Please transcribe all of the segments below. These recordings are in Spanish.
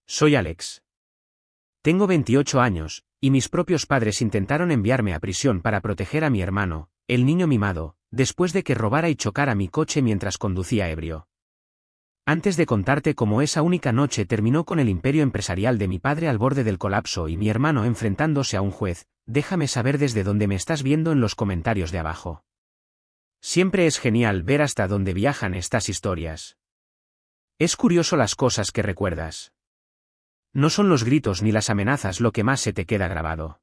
Soy Alex. Tengo 28 años, y mis propios padres intentaron enviarme a prisión para proteger a mi hermano, el niño mimado, después de que robara y chocara mi coche mientras conducía ebrio. Antes de contarte cómo esa única noche terminó con el imperio empresarial de mi padre al borde del colapso y mi hermano enfrentándose a un juez, déjame saber desde dónde me estás viendo en los comentarios de abajo. Siempre es genial ver hasta dónde viajan estas historias. Es curioso las cosas que recuerdas. No son los gritos ni las amenazas lo que más se te queda grabado.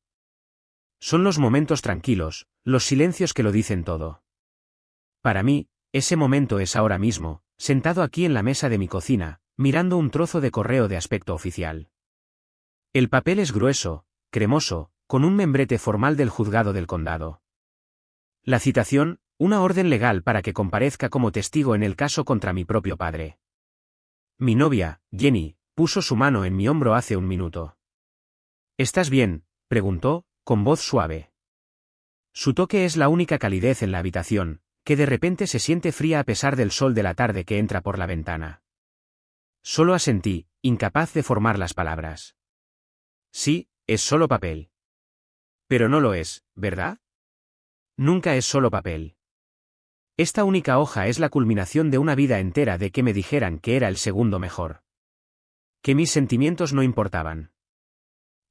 Son los momentos tranquilos, los silencios que lo dicen todo. Para mí, ese momento es ahora mismo, sentado aquí en la mesa de mi cocina, mirando un trozo de correo de aspecto oficial. El papel es grueso, cremoso, con un membrete formal del juzgado del condado. La citación, una orden legal para que comparezca como testigo en el caso contra mi propio padre. Mi novia, Jenny, puso su mano en mi hombro hace un minuto. ¿Estás bien?, preguntó, con voz suave. Su toque es la única calidez en la habitación, que de repente se siente fría a pesar del sol de la tarde que entra por la ventana. Solo asentí, incapaz de formar las palabras. Sí, es solo papel. Pero no lo es, ¿verdad? Nunca es solo papel. Esta única hoja es la culminación de una vida entera de que me dijeran que era el segundo mejor. Que mis sentimientos no importaban.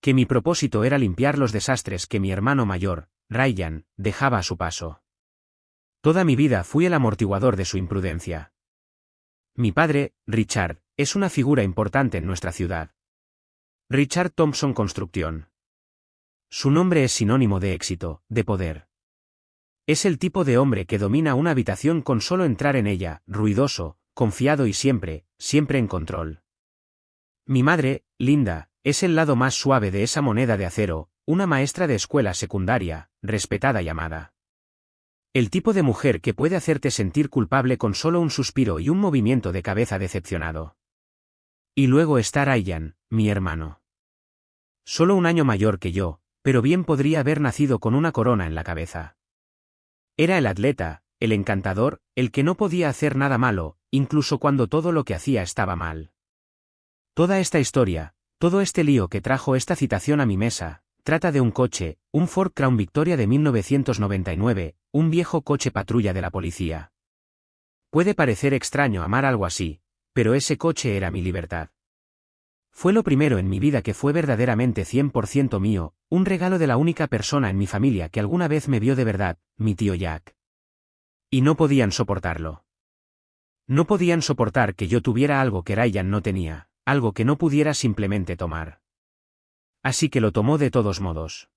Que mi propósito era limpiar los desastres que mi hermano mayor, Ryan, dejaba a su paso. Toda mi vida fui el amortiguador de su imprudencia. Mi padre, Richard, es una figura importante en nuestra ciudad. Richard Thompson Construcción. Su nombre es sinónimo de éxito, de poder. Es el tipo de hombre que domina una habitación con solo entrar en ella, ruidoso, confiado y siempre en control. Mi madre, Linda, es el lado más suave de esa moneda de acero, una maestra de escuela secundaria, respetada y amada. El tipo de mujer que puede hacerte sentir culpable con solo un suspiro y un movimiento de cabeza decepcionado. Y luego está Ryan, mi hermano. Solo un año mayor que yo, pero bien podría haber nacido con una corona en la cabeza. Era el atleta, el encantador, el que no podía hacer nada malo, incluso cuando todo lo que hacía estaba mal. Toda esta historia, todo este lío que trajo esta citación a mi mesa, trata de un coche, un Ford Crown Victoria de 1999, un viejo coche patrulla de la policía. Puede parecer extraño amar algo así, pero ese coche era mi libertad. Fue lo primero en mi vida que fue verdaderamente 100% mío, un regalo de la única persona en mi familia que alguna vez me vio de verdad, mi tío Jack. Y no podían soportarlo. No podían soportar que yo tuviera algo que Ryan no tenía, algo que no pudiera simplemente tomar. Así que lo tomó de todos modos.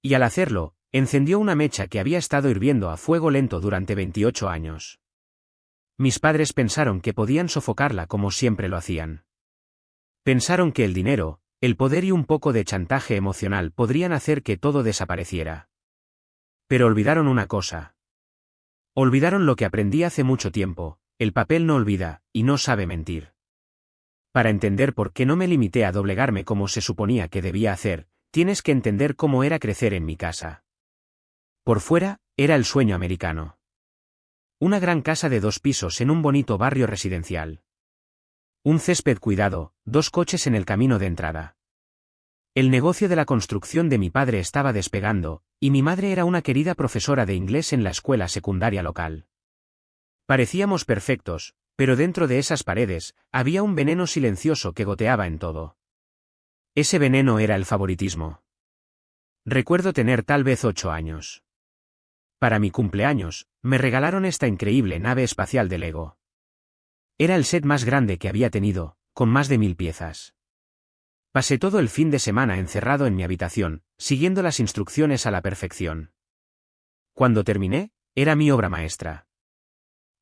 Y al hacerlo, encendió una mecha que había estado hirviendo a fuego lento durante 28 años. Mis padres pensaron que podían sofocarla como siempre lo hacían. Pensaron que el dinero, el poder y un poco de chantaje emocional podrían hacer que todo desapareciera. Pero olvidaron una cosa. Olvidaron lo que aprendí hace mucho tiempo: el papel no olvida, y no sabe mentir. Para entender por qué no me limité a doblegarme como se suponía que debía hacer, tienes que entender cómo era crecer en mi casa. Por fuera, era el sueño americano. Una gran casa de 2 pisos en un bonito barrio residencial. Un césped cuidado, 2 coches en el camino de entrada. El negocio de la construcción de mi padre estaba despegando, y mi madre era una querida profesora de inglés en la escuela secundaria local. Parecíamos perfectos, pero dentro de esas paredes, había un veneno silencioso que goteaba en todo. Ese veneno era el favoritismo. Recuerdo tener tal vez 8 años. Para mi cumpleaños, me regalaron esta increíble nave espacial de Lego. Era el set más grande que había tenido, con más de 1000 piezas. Pasé todo el fin de semana encerrado en mi habitación, siguiendo las instrucciones a la perfección. Cuando terminé, era mi obra maestra.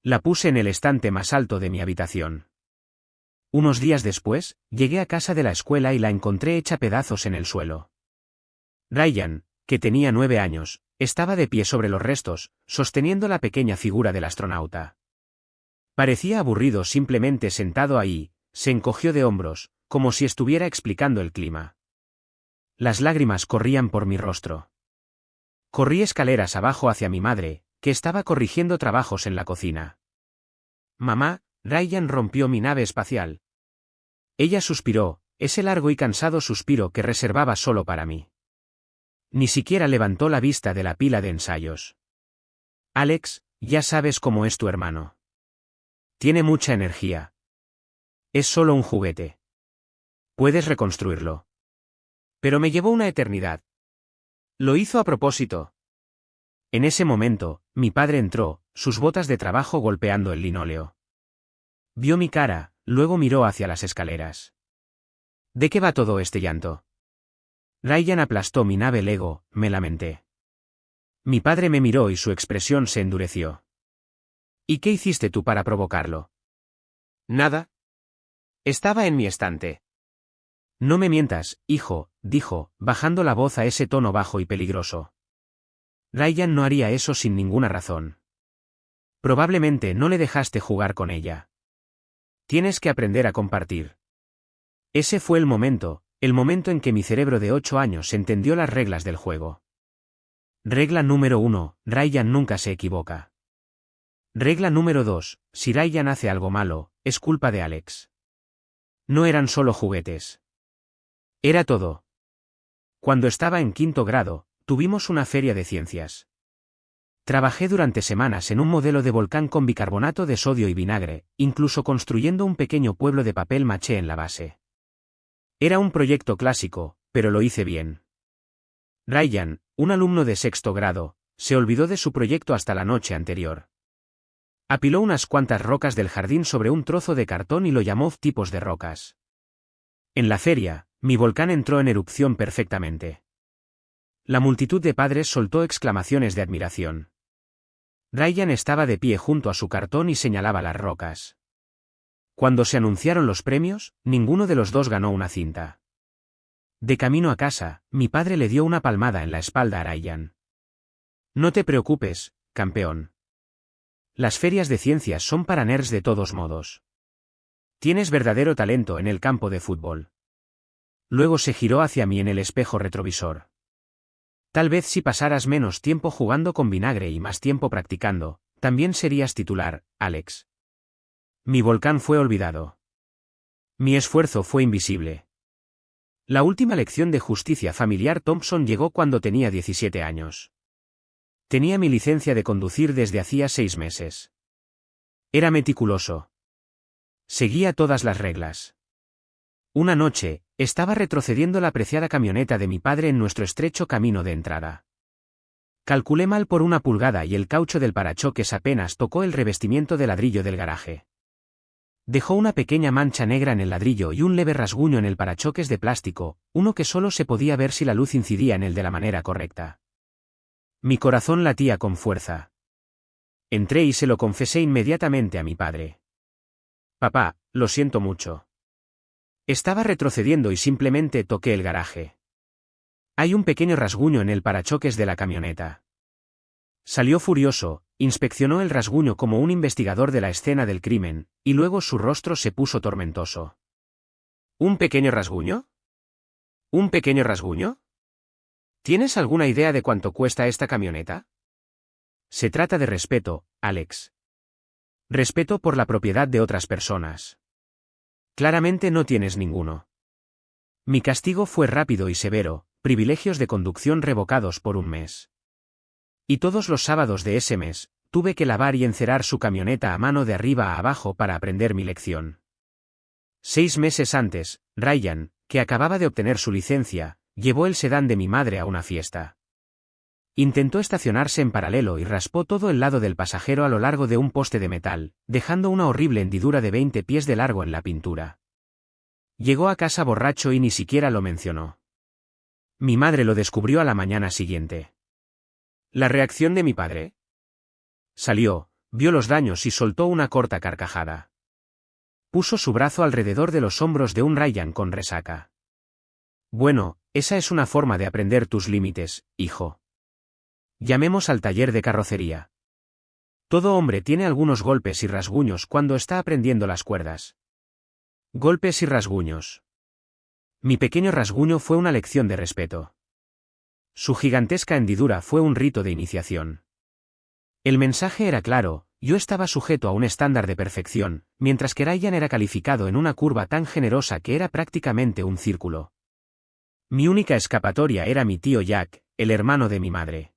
La puse en el estante más alto de mi habitación. Unos días después, llegué a casa de la escuela y la encontré hecha pedazos en el suelo. Ryan, que tenía 9 años, estaba de pie sobre los restos, sosteniendo la pequeña figura del astronauta. Parecía aburrido simplemente sentado ahí, se encogió de hombros, como si estuviera explicando el clima. Las lágrimas corrían por mi rostro. Corrí escaleras abajo hacia mi madre, que estaba corrigiendo trabajos en la cocina. Mamá, Ryan rompió mi nave espacial. Ella suspiró, ese largo y cansado suspiro que reservaba solo para mí. Ni siquiera levantó la vista de la pila de ensayos. Alex, ya sabes cómo es tu hermano. Tiene mucha energía. Es solo un juguete. Puedes reconstruirlo. Pero me llevó una eternidad. Lo hizo a propósito. En ese momento, mi padre entró, sus botas de trabajo golpeando el linóleo. Vio mi cara, luego miró hacia las escaleras. ¿De qué va todo este llanto? Ryan aplastó mi nave Lego, me lamenté. Mi padre me miró y su expresión se endureció. ¿Y qué hiciste tú para provocarlo? Nada. Estaba en mi estante. No me mientas, hijo, dijo, bajando la voz a ese tono bajo y peligroso. Ryan no haría eso sin ninguna razón. Probablemente no le dejaste jugar con ella. Tienes que aprender a compartir. Ese fue el momento en que mi cerebro de 8 años entendió las reglas del juego. Regla número 1, Ryan nunca se equivoca. Regla número 2, si Ryan hace algo malo, es culpa de Alex. No eran solo juguetes. Era todo. Cuando estaba en 5º grado, tuvimos una feria de ciencias. Trabajé durante semanas en un modelo de volcán con bicarbonato de sodio y vinagre, incluso construyendo un pequeño pueblo de papel maché en la base. Era un proyecto clásico, pero lo hice bien. Ryan, un alumno de 6º grado, se olvidó de su proyecto hasta la noche anterior. Apiló unas cuantas rocas del jardín sobre un trozo de cartón y lo llamó tipos de rocas. En la feria, mi volcán entró en erupción perfectamente. La multitud de padres soltó exclamaciones de admiración. Ryan estaba de pie junto a su cartón y señalaba las rocas. Cuando se anunciaron los premios, ninguno de los dos ganó una cinta. De camino a casa, mi padre le dio una palmada en la espalda a Ryan. No te preocupes, campeón. Las ferias de ciencias son para nerds de todos modos. Tienes verdadero talento en el campo de fútbol. Luego se giró hacia mí en el espejo retrovisor. Tal vez si pasaras menos tiempo jugando con vinagre y más tiempo practicando, también serías titular, Alex. Mi volcán fue olvidado. Mi esfuerzo fue invisible. La última lección de justicia familiar Thompson llegó cuando tenía 17 años. Tenía mi licencia de conducir desde hacía 6 meses. Era meticuloso. Seguía todas las reglas. Una noche, estaba retrocediendo la preciada camioneta de mi padre en nuestro estrecho camino de entrada. Calculé mal por 1 pulgada y el caucho del parachoques apenas tocó el revestimiento de ladrillo del garaje. Dejó una pequeña mancha negra en el ladrillo y un leve rasguño en el parachoques de plástico, uno que solo se podía ver si la luz incidía en él de la manera correcta. Mi corazón latía con fuerza. Entré y se lo confesé inmediatamente a mi padre. Papá, lo siento mucho. Estaba retrocediendo y simplemente toqué el garaje. Hay un pequeño rasguño en el parachoques de la camioneta. Salió furioso, inspeccionó el rasguño como un investigador de la escena del crimen, y luego su rostro se puso tormentoso. ¿Un pequeño rasguño? ¿Un pequeño rasguño? ¿Tienes alguna idea de cuánto cuesta esta camioneta? Se trata de respeto, Alex. Respeto por la propiedad de otras personas. Claramente no tienes ninguno. Mi castigo fue rápido y severo, privilegios de conducción revocados por 1 mes. Y todos los sábados de ese mes, tuve que lavar y encerar su camioneta a mano de arriba a abajo para aprender mi lección. 6 meses antes, Ryan, que acababa de obtener su licencia, llevó el sedán de mi madre a una fiesta. Intentó estacionarse en paralelo y raspó todo el lado del pasajero a lo largo de un poste de metal, dejando una horrible hendidura de 20 pies de largo en la pintura. Llegó a casa borracho y ni siquiera lo mencionó. Mi madre lo descubrió a la mañana siguiente. ¿La reacción de mi padre? Salió, vio los daños y soltó una corta carcajada. Puso su brazo alrededor de los hombros de un Ryan con resaca. Bueno, esa es una forma de aprender tus límites, hijo. Llamemos al taller de carrocería. Todo hombre tiene algunos golpes y rasguños cuando está aprendiendo las cuerdas. Golpes y rasguños. Mi pequeño rasguño fue una lección de respeto. Su gigantesca hendidura fue un rito de iniciación. El mensaje era claro, yo estaba sujeto a un estándar de perfección, mientras que Ryan era calificado en una curva tan generosa que era prácticamente un círculo. Mi única escapatoria era mi tío Jack, el hermano de mi madre.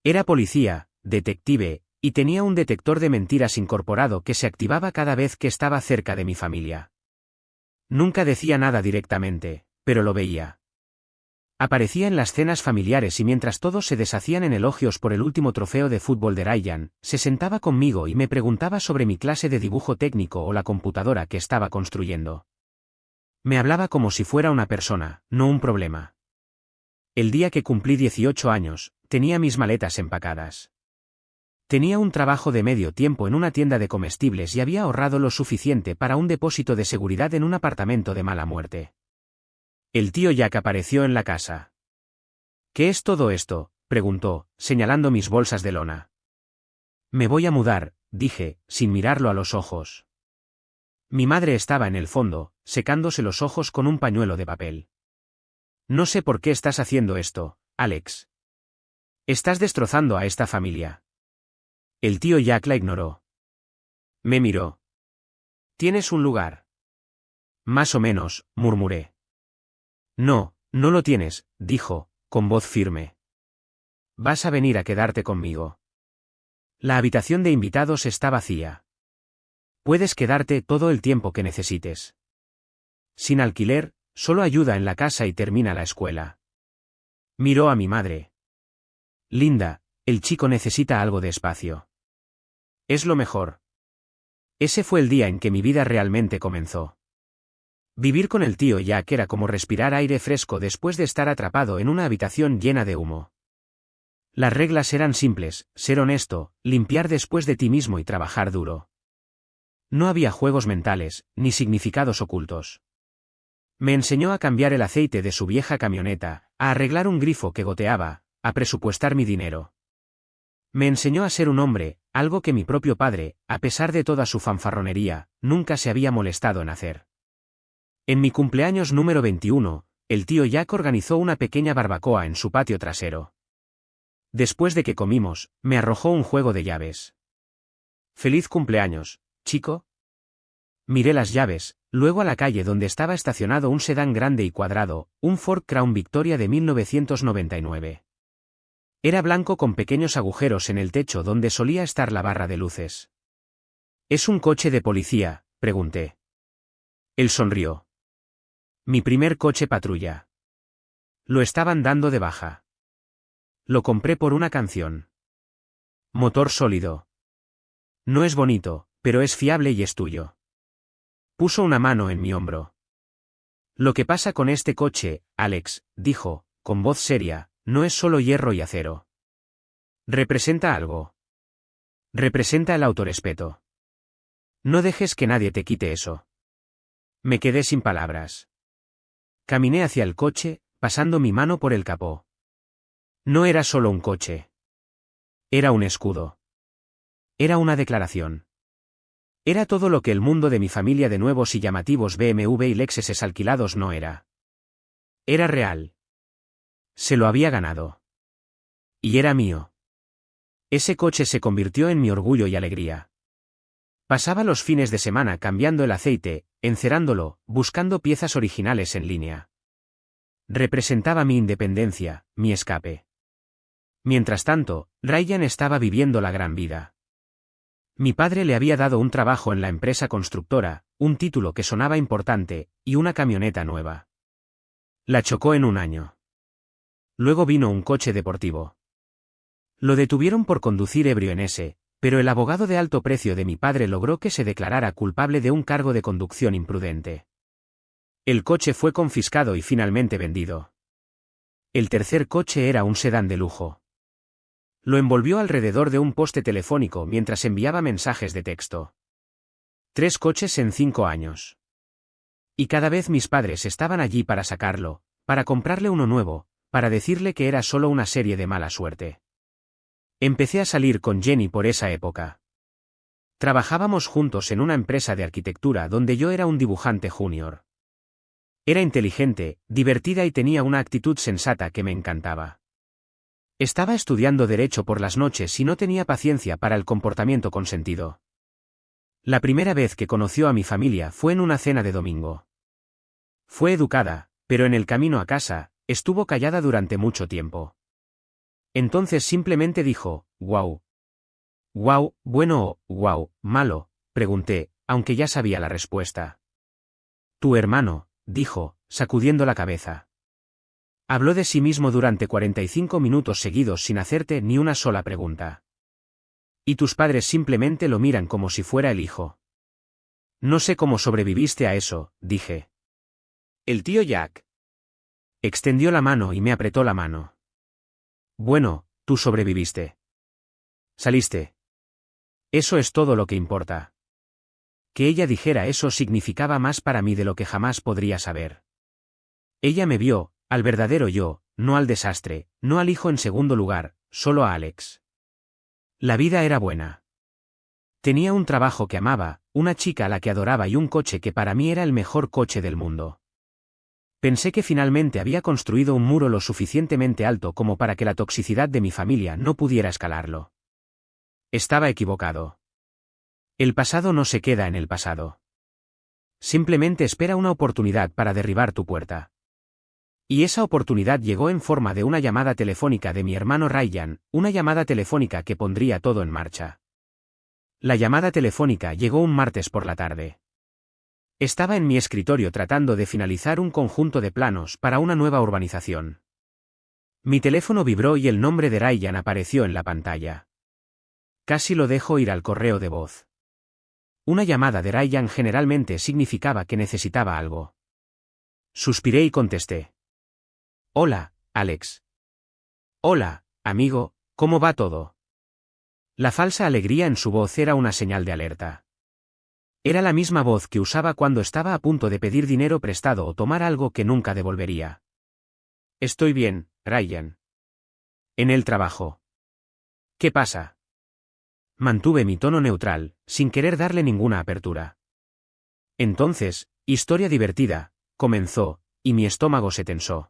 Era policía, detective, y tenía un detector de mentiras incorporado que se activaba cada vez que estaba cerca de mi familia. Nunca decía nada directamente, pero lo veía. Aparecía en las cenas familiares y mientras todos se deshacían en elogios por el último trofeo de fútbol de Ryan, se sentaba conmigo y me preguntaba sobre mi clase de dibujo técnico o la computadora que estaba construyendo. Me hablaba como si fuera una persona, no un problema. El día que cumplí 18 años, tenía mis maletas empacadas. Tenía un trabajo de medio tiempo en una tienda de comestibles y había ahorrado lo suficiente para un depósito de seguridad en un apartamento de mala muerte. El tío Jack apareció en la casa. ¿Qué es todo esto?, preguntó, señalando mis bolsas de lona. Me voy a mudar, dije, sin mirarlo a los ojos. Mi madre estaba en el fondo, secándose los ojos con un pañuelo de papel. No sé por qué estás haciendo esto, Alex. Estás destrozando a esta familia. El tío Jack la ignoró. Me miró. ¿Tienes un lugar? Más o menos, murmuré. No, no lo tienes, dijo, con voz firme. Vas a venir a quedarte conmigo. La habitación de invitados está vacía. Puedes quedarte todo el tiempo que necesites. Sin alquiler, solo ayuda en la casa y termina la escuela. Miró a mi madre. Linda, el chico necesita algo de espacio. Es lo mejor. Ese fue el día en que mi vida realmente comenzó. Vivir con el tío Jack era como respirar aire fresco después de estar atrapado en una habitación llena de humo. Las reglas eran simples: ser honesto, limpiar después de ti mismo y trabajar duro. No había juegos mentales, ni significados ocultos. Me enseñó a cambiar el aceite de su vieja camioneta, a arreglar un grifo que goteaba, a presupuestar mi dinero. Me enseñó a ser un hombre, algo que mi propio padre, a pesar de toda su fanfarronería, nunca se había molestado en hacer. En mi cumpleaños número 21, el tío Jack organizó una pequeña barbacoa en su patio trasero. Después de que comimos, me arrojó un juego de llaves. «Feliz cumpleaños, chico». Miré las llaves, luego a la calle donde estaba estacionado un sedán grande y cuadrado, un Ford Crown Victoria de 1999. Era blanco con pequeños agujeros en el techo donde solía estar la barra de luces. «¿Es un coche de policía?», pregunté. Él sonrió. «Mi primer coche patrulla. Lo estaban dando de baja. Lo compré por una canción. Motor sólido. No es bonito, pero es fiable y es tuyo». Puso una mano en mi hombro. «Lo que pasa con este coche, Alex», dijo, con voz seria, «no es solo hierro y acero. Representa algo. Representa el autorrespeto. No dejes que nadie te quite eso». Me quedé sin palabras. Caminé hacia el coche, pasando mi mano por el capó. No era solo un coche. Era un escudo. Era una declaración. Era todo lo que el mundo de mi familia de nuevos y llamativos BMW y Lexuses alquilados no era. Era real. Se lo había ganado. Y era mío. Ese coche se convirtió en mi orgullo y alegría. Pasaba los fines de semana cambiando el aceite, encerándolo, buscando piezas originales en línea. Representaba mi independencia, mi escape. Mientras tanto, Ryan estaba viviendo la gran vida. Mi padre le había dado un trabajo en la empresa constructora, un título que sonaba importante, y una camioneta nueva. La chocó en un año. Luego vino un coche deportivo. Lo detuvieron por conducir ebrio en ese, pero el abogado de alto precio de mi padre logró que se declarara culpable de un cargo de conducción imprudente. El coche fue confiscado y finalmente vendido. El tercer coche era un sedán de lujo. Lo envolvió alrededor de un poste telefónico mientras enviaba mensajes de texto. 3 coches en 5 años. Y cada vez mis padres estaban allí para sacarlo, para comprarle uno nuevo, para decirle que era solo una serie de mala suerte. Empecé a salir con Jenny por esa época. Trabajábamos juntos en una empresa de arquitectura donde yo era un dibujante junior. Era inteligente, divertida y tenía una actitud sensata que me encantaba. Estaba estudiando derecho por las noches y no tenía paciencia para el comportamiento consentido. La primera vez que conoció a mi familia fue en una cena de domingo. Fue educada, pero en el camino a casa, estuvo callada durante mucho tiempo. Entonces simplemente dijo, «Guau». «Guau, bueno o, guau, malo», pregunté, aunque ya sabía la respuesta. «Tu hermano», dijo, sacudiendo la cabeza. Habló de sí mismo durante 45 minutos seguidos sin hacerte ni una sola pregunta. Y tus padres simplemente lo miran como si fuera el hijo. No sé cómo sobreviviste a eso, dije. El tío Jack extendió la mano y me apretó la mano. Bueno, tú sobreviviste. Saliste. Eso es todo lo que importa. Que ella dijera eso significaba más para mí de lo que jamás podría saber. Ella me vio, al verdadero yo, no al desastre, no al hijo en segundo lugar, solo a Alex. La vida era buena. Tenía un trabajo que amaba, una chica a la que adoraba y un coche que para mí era el mejor coche del mundo. Pensé que finalmente había construido un muro lo suficientemente alto como para que la toxicidad de mi familia no pudiera escalarlo. Estaba equivocado. El pasado no se queda en el pasado. Simplemente espera una oportunidad para derribar tu puerta. Y esa oportunidad llegó en forma de una llamada telefónica de mi hermano Ryan, una llamada telefónica que pondría todo en marcha. La llamada telefónica llegó un martes por la tarde. Estaba en mi escritorio tratando de finalizar un conjunto de planos para una nueva urbanización. Mi teléfono vibró y el nombre de Ryan apareció en la pantalla. Casi lo dejo ir al correo de voz. Una llamada de Ryan generalmente significaba que necesitaba algo. Suspiré y contesté. Hola, Alex. Hola, amigo, ¿cómo va todo? La falsa alegría en su voz era una señal de alerta. Era la misma voz que usaba cuando estaba a punto de pedir dinero prestado o tomar algo que nunca devolvería. Estoy bien, Ryan. En el trabajo. ¿Qué pasa? Mantuve mi tono neutral, sin querer darle ninguna apertura. Entonces, historia divertida, comenzó, y mi estómago se tensó.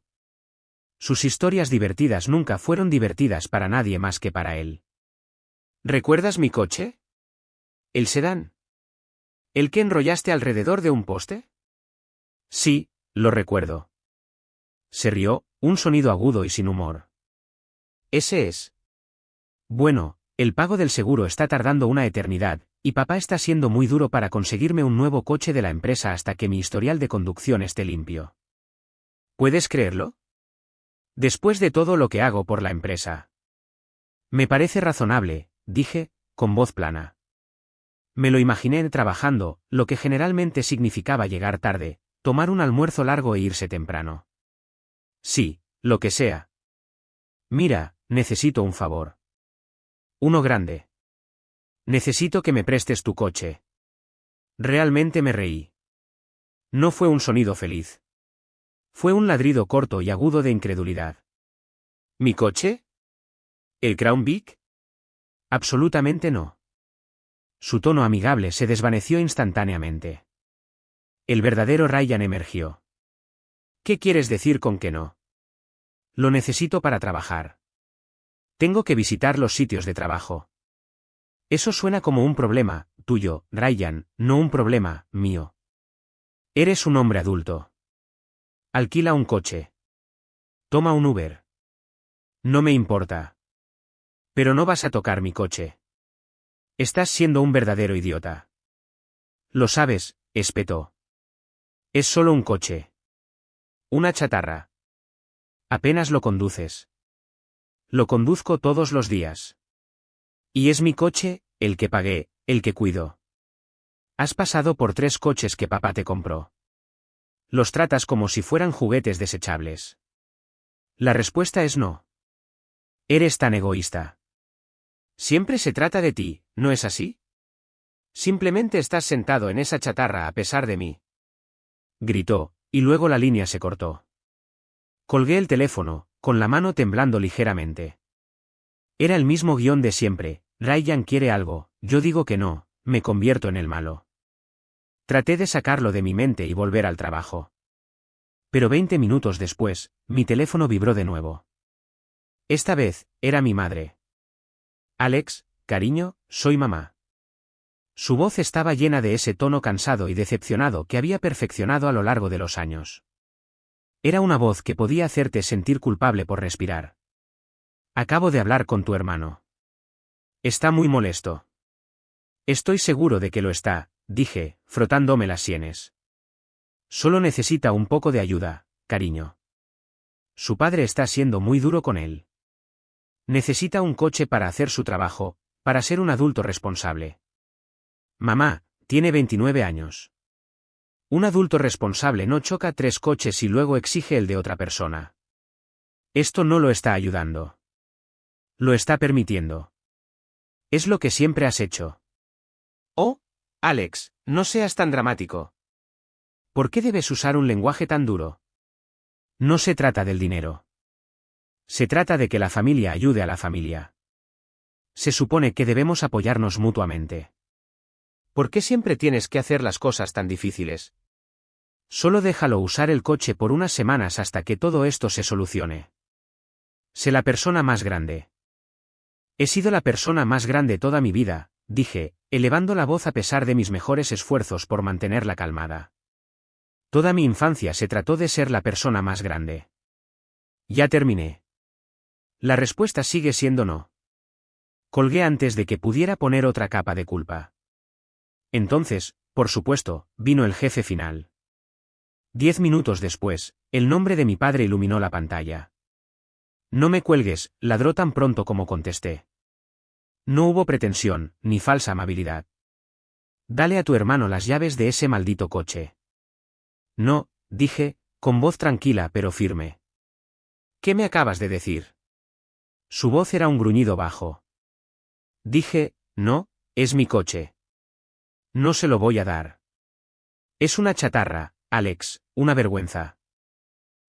Sus historias divertidas nunca fueron divertidas para nadie más que para él. ¿Recuerdas mi coche? El sedán. ¿El que enrollaste alrededor de un poste? Sí, lo recuerdo. Se rió, un sonido agudo y sin humor. Ese es. Bueno, el pago del seguro está tardando una eternidad, y papá está siendo muy duro para conseguirme un nuevo coche de la empresa hasta que mi historial de conducción esté limpio. ¿Puedes creerlo? Después de todo lo que hago por la empresa. Me parece razonable, dije, con voz plana. Me lo imaginé trabajando, lo que generalmente significaba llegar tarde, tomar un almuerzo largo e irse temprano. Sí, lo que sea. Mira, necesito un favor. Uno grande. Necesito que me prestes tu coche. Realmente me reí. No fue un sonido feliz. Fue un ladrido corto y agudo de incredulidad. ¿Mi coche? ¿El Crown Vic? Absolutamente no. Su tono amigable se desvaneció instantáneamente. El verdadero Ryan emergió. ¿Qué quieres decir con que no? Lo necesito para trabajar. Tengo que visitar los sitios de trabajo. Eso suena como un problema, tuyo, Ryan, no un problema, mío. Eres un hombre adulto. Alquila un coche. Toma un Uber. No me importa. Pero no vas a tocar mi coche. Estás siendo un verdadero idiota. Lo sabes, espetó. Es solo un coche. Una chatarra. Apenas lo conduces. Lo conduzco todos los días. Y es mi coche, el que pagué, el que cuido. Has pasado por 3 coches que papá te compró. Los tratas como si fueran juguetes desechables. La respuesta es no. Eres tan egoísta. Siempre se trata de ti, ¿no es así? Simplemente estás sentado en esa chatarra a pesar de mí. Gritó, y luego la línea se cortó. Colgué el teléfono, con la mano temblando ligeramente. Era el mismo guión de siempre, Ryan quiere algo, yo digo que no, me convierto en el malo. Traté de sacarlo de mi mente y volver al trabajo. Pero 20 minutos después, mi teléfono vibró de nuevo. Esta vez, era mi madre. Alex, cariño, soy mamá. Su voz estaba llena de ese tono cansado y decepcionado que había perfeccionado a lo largo de los años. Era una voz que podía hacerte sentir culpable por respirar. Acabo de hablar con tu hermano. Está muy molesto. Estoy seguro de que lo está, dije, frotándome las sienes. Solo necesita un poco de ayuda, cariño. Su padre está siendo muy duro con él. Necesita un coche para hacer su trabajo, para ser un adulto responsable. Mamá, tiene 29 años. Un adulto responsable no choca 3 coches y luego exige el de otra persona. Esto no lo está ayudando. Lo está permitiendo. Es lo que siempre has hecho. Oh, Alex, no seas tan dramático. ¿Por qué debes usar un lenguaje tan duro? No se trata del dinero. Se trata de que la familia ayude a la familia. Se supone que debemos apoyarnos mutuamente. ¿Por qué siempre tienes que hacer las cosas tan difíciles? Solo déjalo usar el coche por unas semanas hasta que todo esto se solucione. Sé la persona más grande. He sido la persona más grande toda mi vida, dije, elevando la voz a pesar de mis mejores esfuerzos por mantenerla calmada. Toda mi infancia se trató de ser la persona más grande. Ya terminé. La respuesta sigue siendo no. Colgué antes de que pudiera poner otra capa de culpa. Entonces, por supuesto, vino el jefe final. 10 minutos después, el nombre de mi padre iluminó la pantalla. No me cuelgues, ladró tan pronto como contesté. No hubo pretensión, ni falsa amabilidad. Dale a tu hermano las llaves de ese maldito coche. No, dije, con voz tranquila pero firme. ¿Qué me acabas de decir? Su voz era un gruñido bajo. Dije, no, es mi coche. No se lo voy a dar. Es una chatarra, Alex, una vergüenza.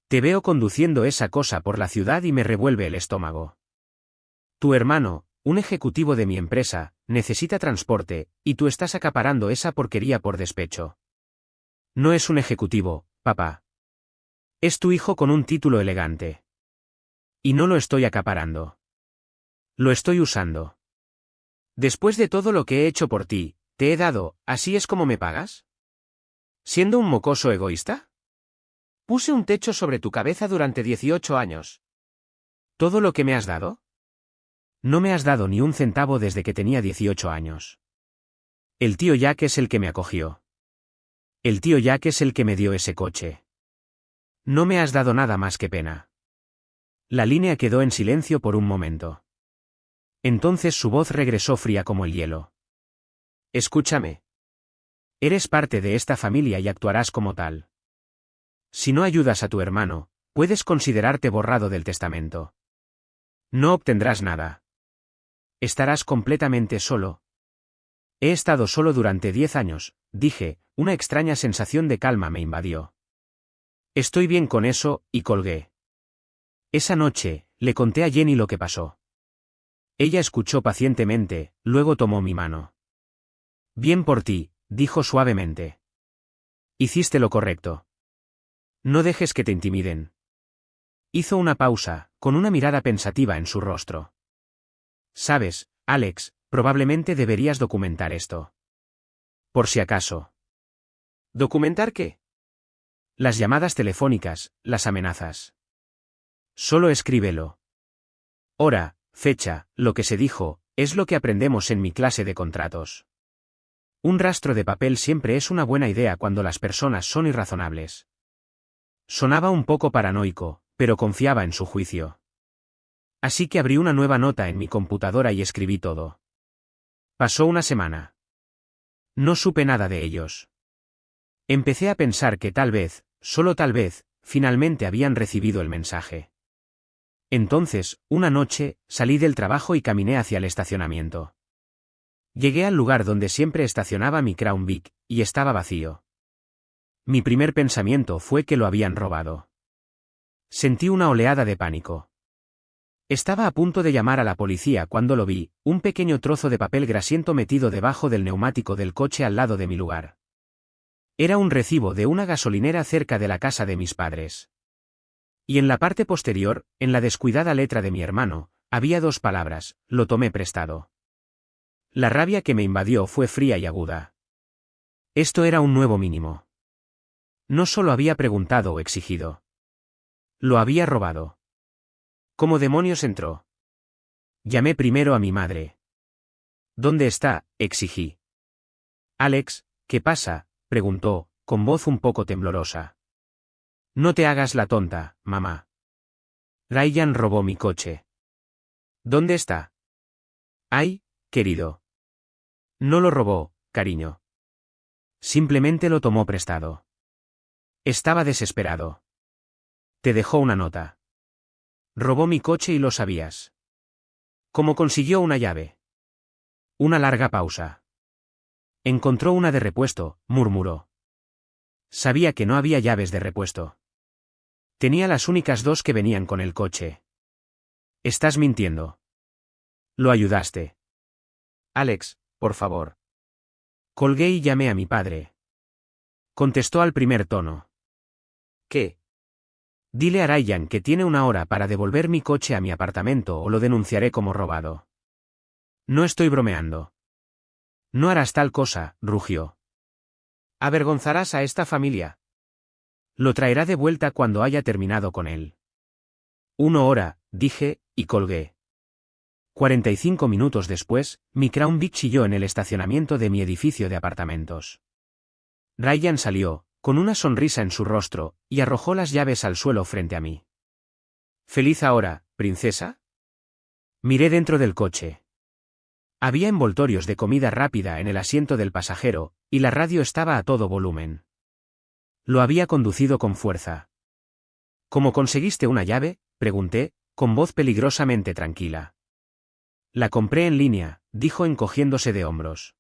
Te veo conduciendo esa cosa por la ciudad y me revuelve el estómago. Tu hermano, un ejecutivo de mi empresa, necesita transporte, y tú estás acaparando esa porquería por despecho. No es un ejecutivo, papá. Es tu hijo con un título elegante. Y no lo estoy acaparando. Lo estoy usando. Después de todo lo que he hecho por ti, te he dado, ¿así es como me pagas? ¿Siendo un mocoso egoísta? Puse un techo sobre tu cabeza durante 18 años. ¿Todo lo que me has dado? No me has dado ni un centavo desde que tenía 18 años. El tío Jack es el que me acogió. El tío Jack es el que me dio ese coche. No me has dado nada más que pena. La línea quedó en silencio por un momento. Entonces su voz regresó fría como el hielo. Escúchame. Eres parte de esta familia y actuarás como tal. Si no ayudas a tu hermano, puedes considerarte borrado del testamento. No obtendrás nada. Estarás completamente solo. He estado solo durante 10 años, dije, una extraña sensación de calma me invadió. Estoy bien con eso, y colgué. Esa noche, le conté a Jenny lo que pasó. Ella escuchó pacientemente, luego tomó mi mano. Bien por ti, dijo suavemente. Hiciste lo correcto. No dejes que te intimiden. Hizo una pausa, con una mirada pensativa en su rostro. Sabes, Alex, probablemente deberías documentar esto. Por si acaso. ¿Documentar qué? Las llamadas telefónicas, las amenazas. Solo escríbelo. Hora, fecha, lo que se dijo, es lo que aprendemos en mi clase de contratos. Un rastro de papel siempre es una buena idea cuando las personas son irrazonables. Sonaba un poco paranoico, pero confiaba en su juicio. Así que abrí una nueva nota en mi computadora y escribí todo. Pasó una semana. No supe nada de ellos. Empecé a pensar que tal vez, solo tal vez, finalmente habían recibido el mensaje. Entonces, una noche, salí del trabajo y caminé hacia el estacionamiento. Llegué al lugar donde siempre estacionaba mi Crown Vic, y estaba vacío. Mi primer pensamiento fue que lo habían robado. Sentí una oleada de pánico. Estaba a punto de llamar a la policía cuando lo vi, un pequeño trozo de papel grasiento metido debajo del neumático del coche al lado de mi lugar. Era un recibo de una gasolinera cerca de la casa de mis padres. Y en la parte posterior, en la descuidada letra de mi hermano, había 2 palabras: lo tomé prestado. La rabia que me invadió fue fría y aguda. Esto era un nuevo mínimo. No solo había preguntado o exigido. Lo había robado. ¿Cómo demonios entró? Llamé primero a mi madre. ¿Dónde está?, exigí. Alex, ¿qué pasa?, preguntó, con voz un poco temblorosa. No te hagas la tonta, mamá. Ryan robó mi coche. ¿Dónde está? Ay, querido. No lo robó, cariño. Simplemente lo tomó prestado. Estaba desesperado. Te dejó una nota. Robó mi coche y lo sabías. ¿Cómo consiguió una llave? Una larga pausa. Encontró una de repuesto, murmuró. Sabía que no había llaves de repuesto. Tenía las únicas 2 que venían con el coche. Estás mintiendo. Lo ayudaste. Alex, por favor. Colgué y llamé a mi padre. Contestó al primer tono. ¿Qué? Dile a Ryan que tiene 1 hora para devolver mi coche a mi apartamento o lo denunciaré como robado. No estoy bromeando. No harás tal cosa, rugió. Avergonzarás a esta familia. Lo traerá de vuelta cuando haya terminado con él. 1 hora, dije, y colgué. 45 minutos después, mi Crown Vic chilló en el estacionamiento de mi edificio de apartamentos. Ryan salió, con una sonrisa en su rostro, y arrojó las llaves al suelo frente a mí. ¿Feliz ahora, princesa? Miré dentro del coche. Había envoltorios de comida rápida en el asiento del pasajero, y la radio estaba a todo volumen. Lo había conducido con fuerza. ¿Cómo conseguiste una llave?, pregunté, con voz peligrosamente tranquila. La compré en línea, dijo encogiéndose de hombros.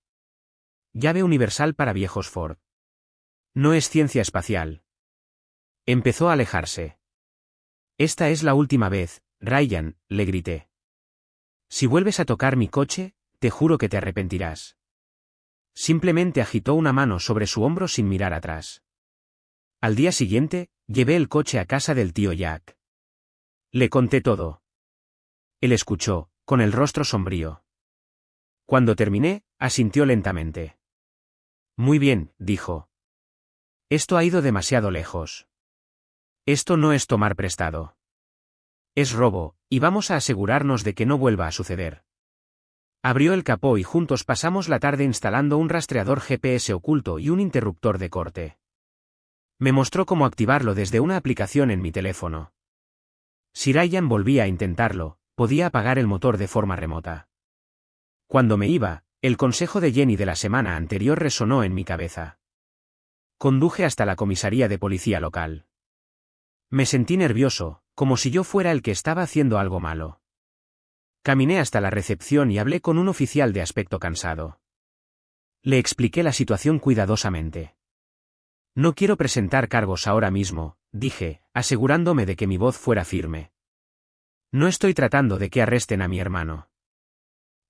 Llave universal para viejos Ford. No es ciencia espacial. Empezó a alejarse. Esta es la última vez, Ryan, le grité. Si vuelves a tocar mi coche, te juro que te arrepentirás. Simplemente agitó una mano sobre su hombro sin mirar atrás. Al día siguiente, llevé el coche a casa del tío Jack. Le conté todo. Él escuchó, con el rostro sombrío. Cuando terminé, asintió lentamente. Muy bien, dijo. Esto ha ido demasiado lejos. Esto no es tomar prestado. Es robo, y vamos a asegurarnos de que no vuelva a suceder. Abrió el capó y juntos pasamos la tarde instalando un rastreador GPS oculto y un interruptor de corte. Me mostró cómo activarlo desde una aplicación en mi teléfono. Si Ryan volvía a intentarlo, podía apagar el motor de forma remota. Cuando me iba, el consejo de Jenny de la semana anterior resonó en mi cabeza. Conduje hasta la comisaría de policía local. Me sentí nervioso, como si yo fuera el que estaba haciendo algo malo. Caminé hasta la recepción y hablé con un oficial de aspecto cansado. Le expliqué la situación cuidadosamente. No quiero presentar cargos ahora mismo, dije, asegurándome de que mi voz fuera firme. No estoy tratando de que arresten a mi hermano.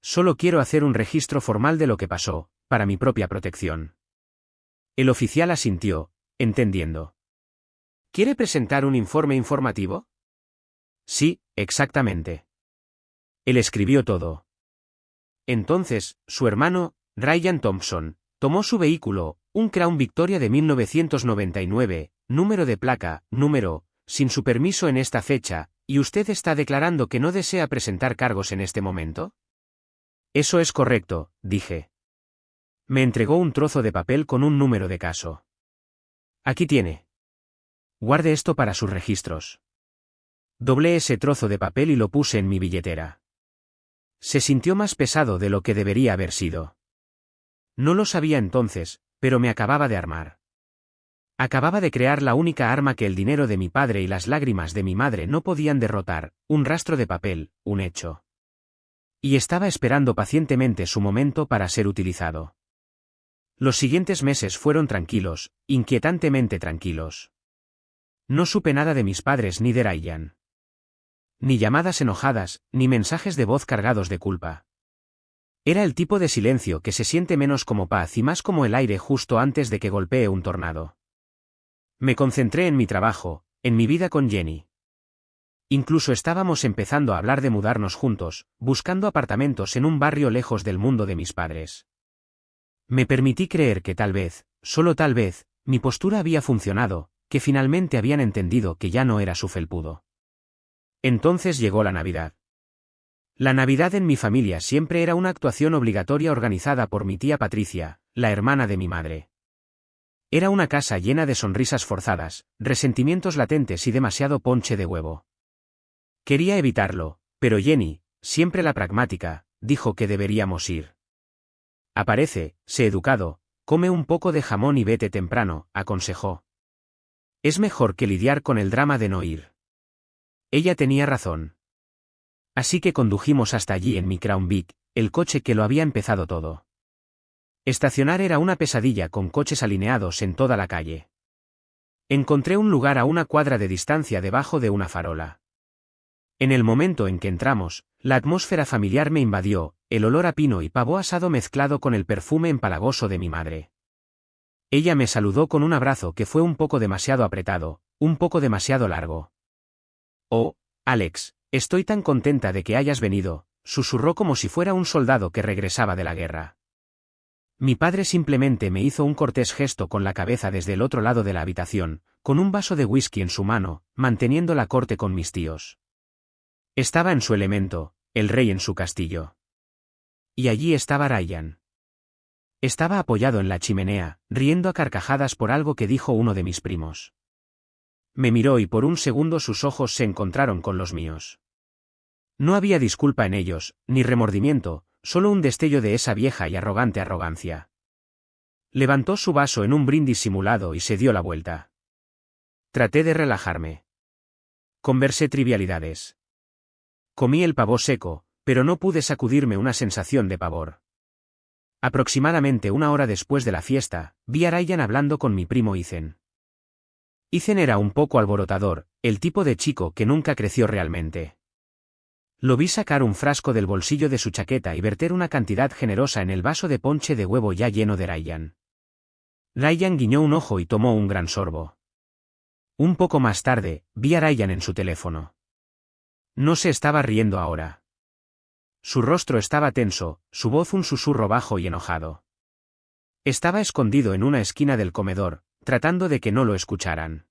Solo quiero hacer un registro formal de lo que pasó, para mi propia protección. El oficial asintió, entendiendo. ¿Quiere presentar un informe informativo? Sí, exactamente. Él escribió todo. Entonces, su hermano, Ryan Thompson, tomó su vehículo, un Crown Victoria de 1999, número de placa, sin su permiso en esta fecha, ¿y usted está declarando que no desea presentar cargos en este momento? Eso es correcto, dije. Me entregó un trozo de papel con un número de caso. Aquí tiene. Guarde esto para sus registros. Doblé ese trozo de papel y lo puse en mi billetera. Se sintió más pesado de lo que debería haber sido. No lo sabía entonces, pero me acababa de armar. Acababa de crear la única arma que el dinero de mi padre y las lágrimas de mi madre no podían derrotar, un rastro de papel, un hecho. Y estaba esperando pacientemente su momento para ser utilizado. Los siguientes meses fueron tranquilos, inquietantemente tranquilos. No supe nada de mis padres ni de Ryan. Ni llamadas enojadas, ni mensajes de voz cargados de culpa. Era el tipo de silencio que se siente menos como paz y más como el aire justo antes de que golpee un tornado. Me concentré en mi trabajo, en mi vida con Jenny. Incluso estábamos empezando a hablar de mudarnos juntos, buscando apartamentos en un barrio lejos del mundo de mis padres. Me permití creer que tal vez, solo tal vez, mi postura había funcionado, que finalmente habían entendido que ya no era su felpudo. Entonces llegó la Navidad. La Navidad en mi familia siempre era una actuación obligatoria organizada por mi tía Patricia, la hermana de mi madre. Era una casa llena de sonrisas forzadas, resentimientos latentes y demasiado ponche de huevo. Quería evitarlo, pero Jenny, siempre la pragmática, dijo que deberíamos ir. Aparece, sé educado, come un poco de jamón y vete temprano, aconsejó. Es mejor que lidiar con el drama de no ir. Ella tenía razón. Así que condujimos hasta allí en mi Crown Vic, el coche que lo había empezado todo. Estacionar era una pesadilla con coches alineados en toda la calle. Encontré un lugar a una cuadra de distancia debajo de una farola. En el momento en que entramos, la atmósfera familiar me invadió, el olor a pino y pavo asado mezclado con el perfume empalagoso de mi madre. Ella me saludó con un abrazo que fue un poco demasiado apretado, un poco demasiado largo. «Oh, Alex, estoy tan contenta de que hayas venido», susurró como si fuera un soldado que regresaba de la guerra. Mi padre simplemente me hizo un cortés gesto con la cabeza desde el otro lado de la habitación, con un vaso de whisky en su mano, manteniendo la corte con mis tíos. Estaba en su elemento, el rey en su castillo. Y allí estaba Ryan. Estaba apoyado en la chimenea, riendo a carcajadas por algo que dijo uno de mis primos. Me miró y por un segundo sus ojos se encontraron con los míos. No había disculpa en ellos, ni remordimiento, solo un destello de esa vieja y arrogante arrogancia. Levantó su vaso en un brindis simulado y se dio la vuelta. Traté de relajarme. Conversé trivialidades. Comí el pavo seco, pero no pude sacudirme una sensación de pavor. Aproximadamente una hora después de la fiesta, vi a Ryan hablando con mi primo Ethan. Ethan era un poco alborotador, el tipo de chico que nunca creció realmente. Lo vi sacar un frasco del bolsillo de su chaqueta y verter una cantidad generosa en el vaso de ponche de huevo ya lleno de Ryan. Ryan guiñó un ojo y tomó un gran sorbo. Un poco más tarde, vi a Ryan en su teléfono. No se estaba riendo ahora. Su rostro estaba tenso, su voz un susurro bajo y enojado. Estaba escondido en una esquina del comedor, tratando de que no lo escucharan.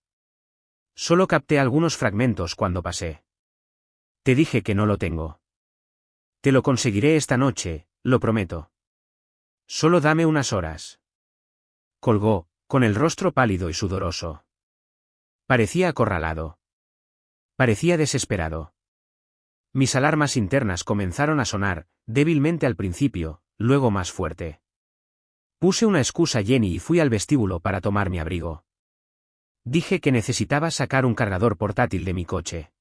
Solo capté algunos fragmentos cuando pasé. Te dije que no lo tengo. Te lo conseguiré esta noche, lo prometo. Solo dame unas horas. Colgó, con el rostro pálido y sudoroso. Parecía acorralado. Parecía desesperado. Mis alarmas internas comenzaron a sonar, débilmente al principio, luego más fuerte. Puse una excusa Jenny y fui al vestíbulo para tomar mi abrigo. Dije que necesitaba sacar un cargador portátil de mi coche.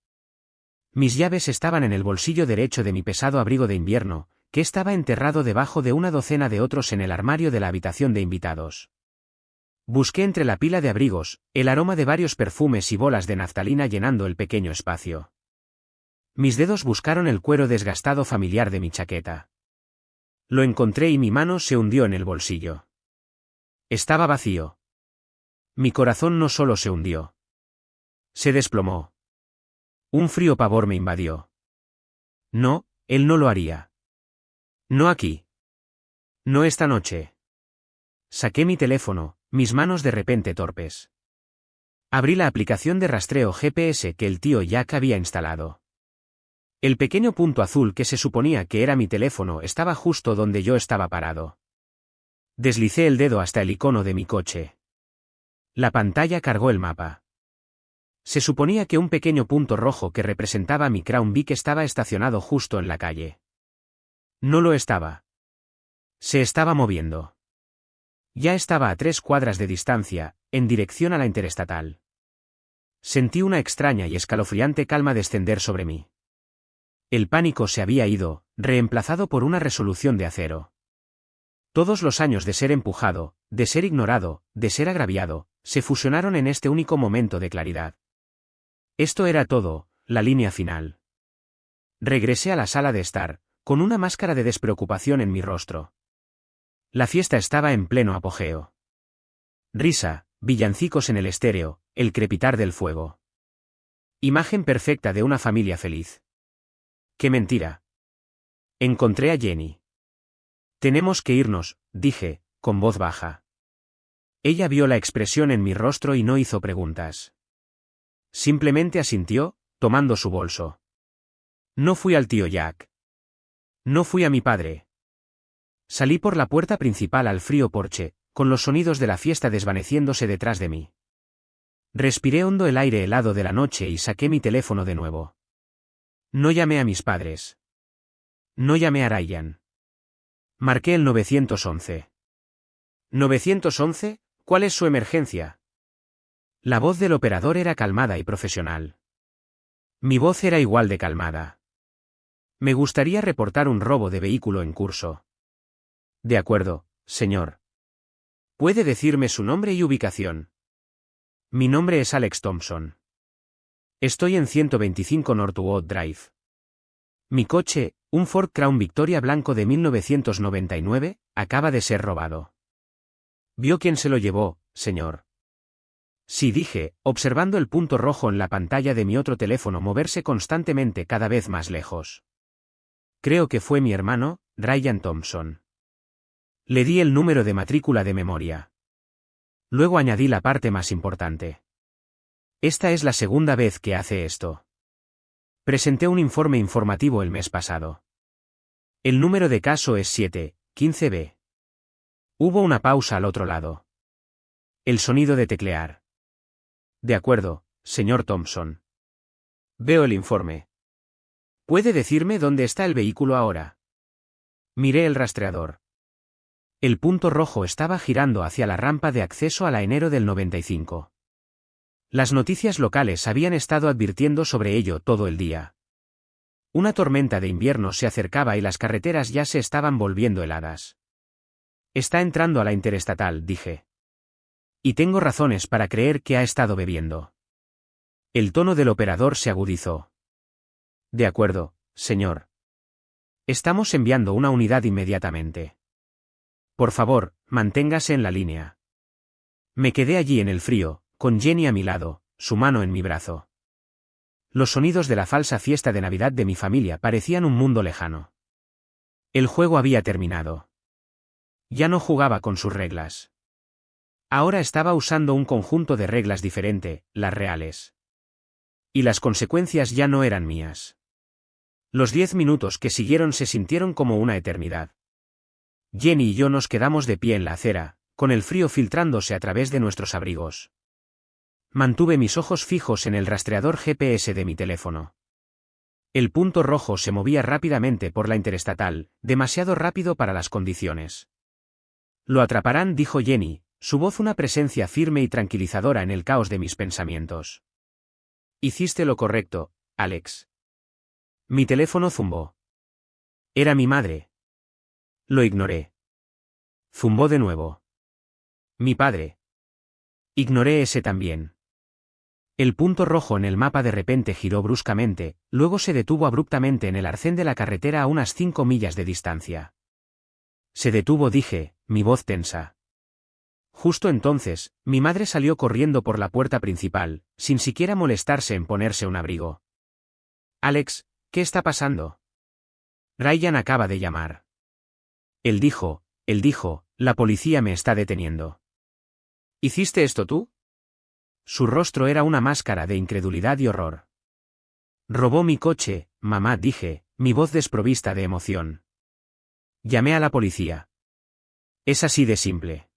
Mis llaves estaban en el bolsillo derecho de mi pesado abrigo de invierno, que estaba enterrado debajo de una docena de otros en el armario de la habitación de invitados. Busqué entre la pila de abrigos, el aroma de varios perfumes y bolas de naftalina llenando el pequeño espacio. Mis dedos buscaron el cuero desgastado familiar de mi chaqueta. Lo encontré y mi mano se hundió en el bolsillo. Estaba vacío. Mi corazón no solo se hundió. Se desplomó. Un frío pavor me invadió. No, él no lo haría. No aquí. No esta noche. Saqué mi teléfono, mis manos de repente torpes. Abrí la aplicación de rastreo GPS que el tío Jack había instalado. El pequeño punto azul que se suponía que era mi teléfono estaba justo donde yo estaba parado. Deslicé el dedo hasta el icono de mi coche. La pantalla cargó el mapa. Se suponía que un pequeño punto rojo que representaba mi Crown Vic estaba estacionado justo en la calle. No lo estaba. Se estaba moviendo. Ya estaba a 3 cuadras de distancia, en dirección a la interestatal. Sentí una extraña y escalofriante calma descender sobre mí. El pánico se había ido, reemplazado por una resolución de acero. Todos los años de ser empujado, de ser ignorado, de ser agraviado, se fusionaron en este único momento de claridad. Esto era todo, la línea final. Regresé a la sala de estar, con una máscara de despreocupación en mi rostro. La fiesta estaba en pleno apogeo. Risa, villancicos en el estéreo, el crepitar del fuego. Imagen perfecta de una familia feliz. ¡Qué mentira! Encontré a Jenny. Tenemos que irnos, dije, con voz baja. Ella vio la expresión en mi rostro y no hizo preguntas. Simplemente asintió, tomando su bolso. No fui al tío Jack. No fui a mi padre. Salí por la puerta principal al frío porche, con los sonidos de la fiesta desvaneciéndose detrás de mí. Respiré hondo el aire helado de la noche y saqué mi teléfono de nuevo. No llamé a mis padres. No llamé a Ryan. Marqué el 911. ¿911? ¿Cuál es su emergencia? La voz del operador era calmada y profesional. Mi voz era igual de calmada. Me gustaría reportar un robo de vehículo en curso. De acuerdo, señor. ¿Puede decirme su nombre y ubicación? Mi nombre es Alex Thompson. Estoy en 125 Northwood Drive. Mi coche, un Ford Crown Victoria blanco de 1999, acaba de ser robado. ¿Vio quién se lo llevó, señor? Sí, dije, observando el punto rojo en la pantalla de mi otro teléfono moverse constantemente cada vez más lejos. Creo que fue mi hermano, Ryan Thompson. Le di el número de matrícula de memoria. Luego añadí la parte más importante. Esta es la segunda vez que hace esto. Presenté un informe informativo el mes pasado. El número de caso es 715B. Hubo una pausa al otro lado. El sonido de teclear. De acuerdo, señor Thompson. Veo el informe. ¿Puede decirme dónde está el vehículo ahora? Miré el rastreador. El punto rojo estaba girando hacia la rampa de acceso a la enero del 95. Las noticias locales habían estado advirtiendo sobre ello todo el día. Una tormenta de invierno se acercaba y las carreteras ya se estaban volviendo heladas. Está entrando a la interestatal, dije. Y tengo razones para creer que ha estado bebiendo. El tono del operador se agudizó. De acuerdo, señor. Estamos enviando una unidad inmediatamente. Por favor, manténgase en la línea. Me quedé allí en el frío, con Jenny a mi lado, su mano en mi brazo. Los sonidos de la falsa fiesta de Navidad de mi familia parecían un mundo lejano. El juego había terminado. Ya no jugaba con sus reglas. Ahora estaba usando un conjunto de reglas diferente, las reales. Y las consecuencias ya no eran mías. Los 10 minutos que siguieron se sintieron como una eternidad. Jenny y yo nos quedamos de pie en la acera, con el frío filtrándose a través de nuestros abrigos. Mantuve mis ojos fijos en el rastreador GPS de mi teléfono. El punto rojo se movía rápidamente por la interestatal, demasiado rápido para las condiciones. Lo atraparán, dijo Jenny, su voz una presencia firme y tranquilizadora en el caos de mis pensamientos. Hiciste lo correcto, Alex. Mi teléfono zumbó. Era mi madre. Lo ignoré. Zumbó de nuevo. Mi padre. Ignoré ese también. El punto rojo en el mapa de repente giró bruscamente, luego se detuvo abruptamente en el arcén de la carretera a unas 5 millas de distancia. Se detuvo, dije, mi voz tensa. Justo entonces, mi madre salió corriendo por la puerta principal, sin siquiera molestarse en ponerse un abrigo. Alex, ¿qué está pasando? Ryan acaba de llamar. Él dijo, la policía me está deteniendo. ¿Hiciste esto tú? Su rostro era una máscara de incredulidad y horror. Robó mi coche, mamá, dije, mi voz desprovista de emoción. Llamé a la policía. Es así de simple.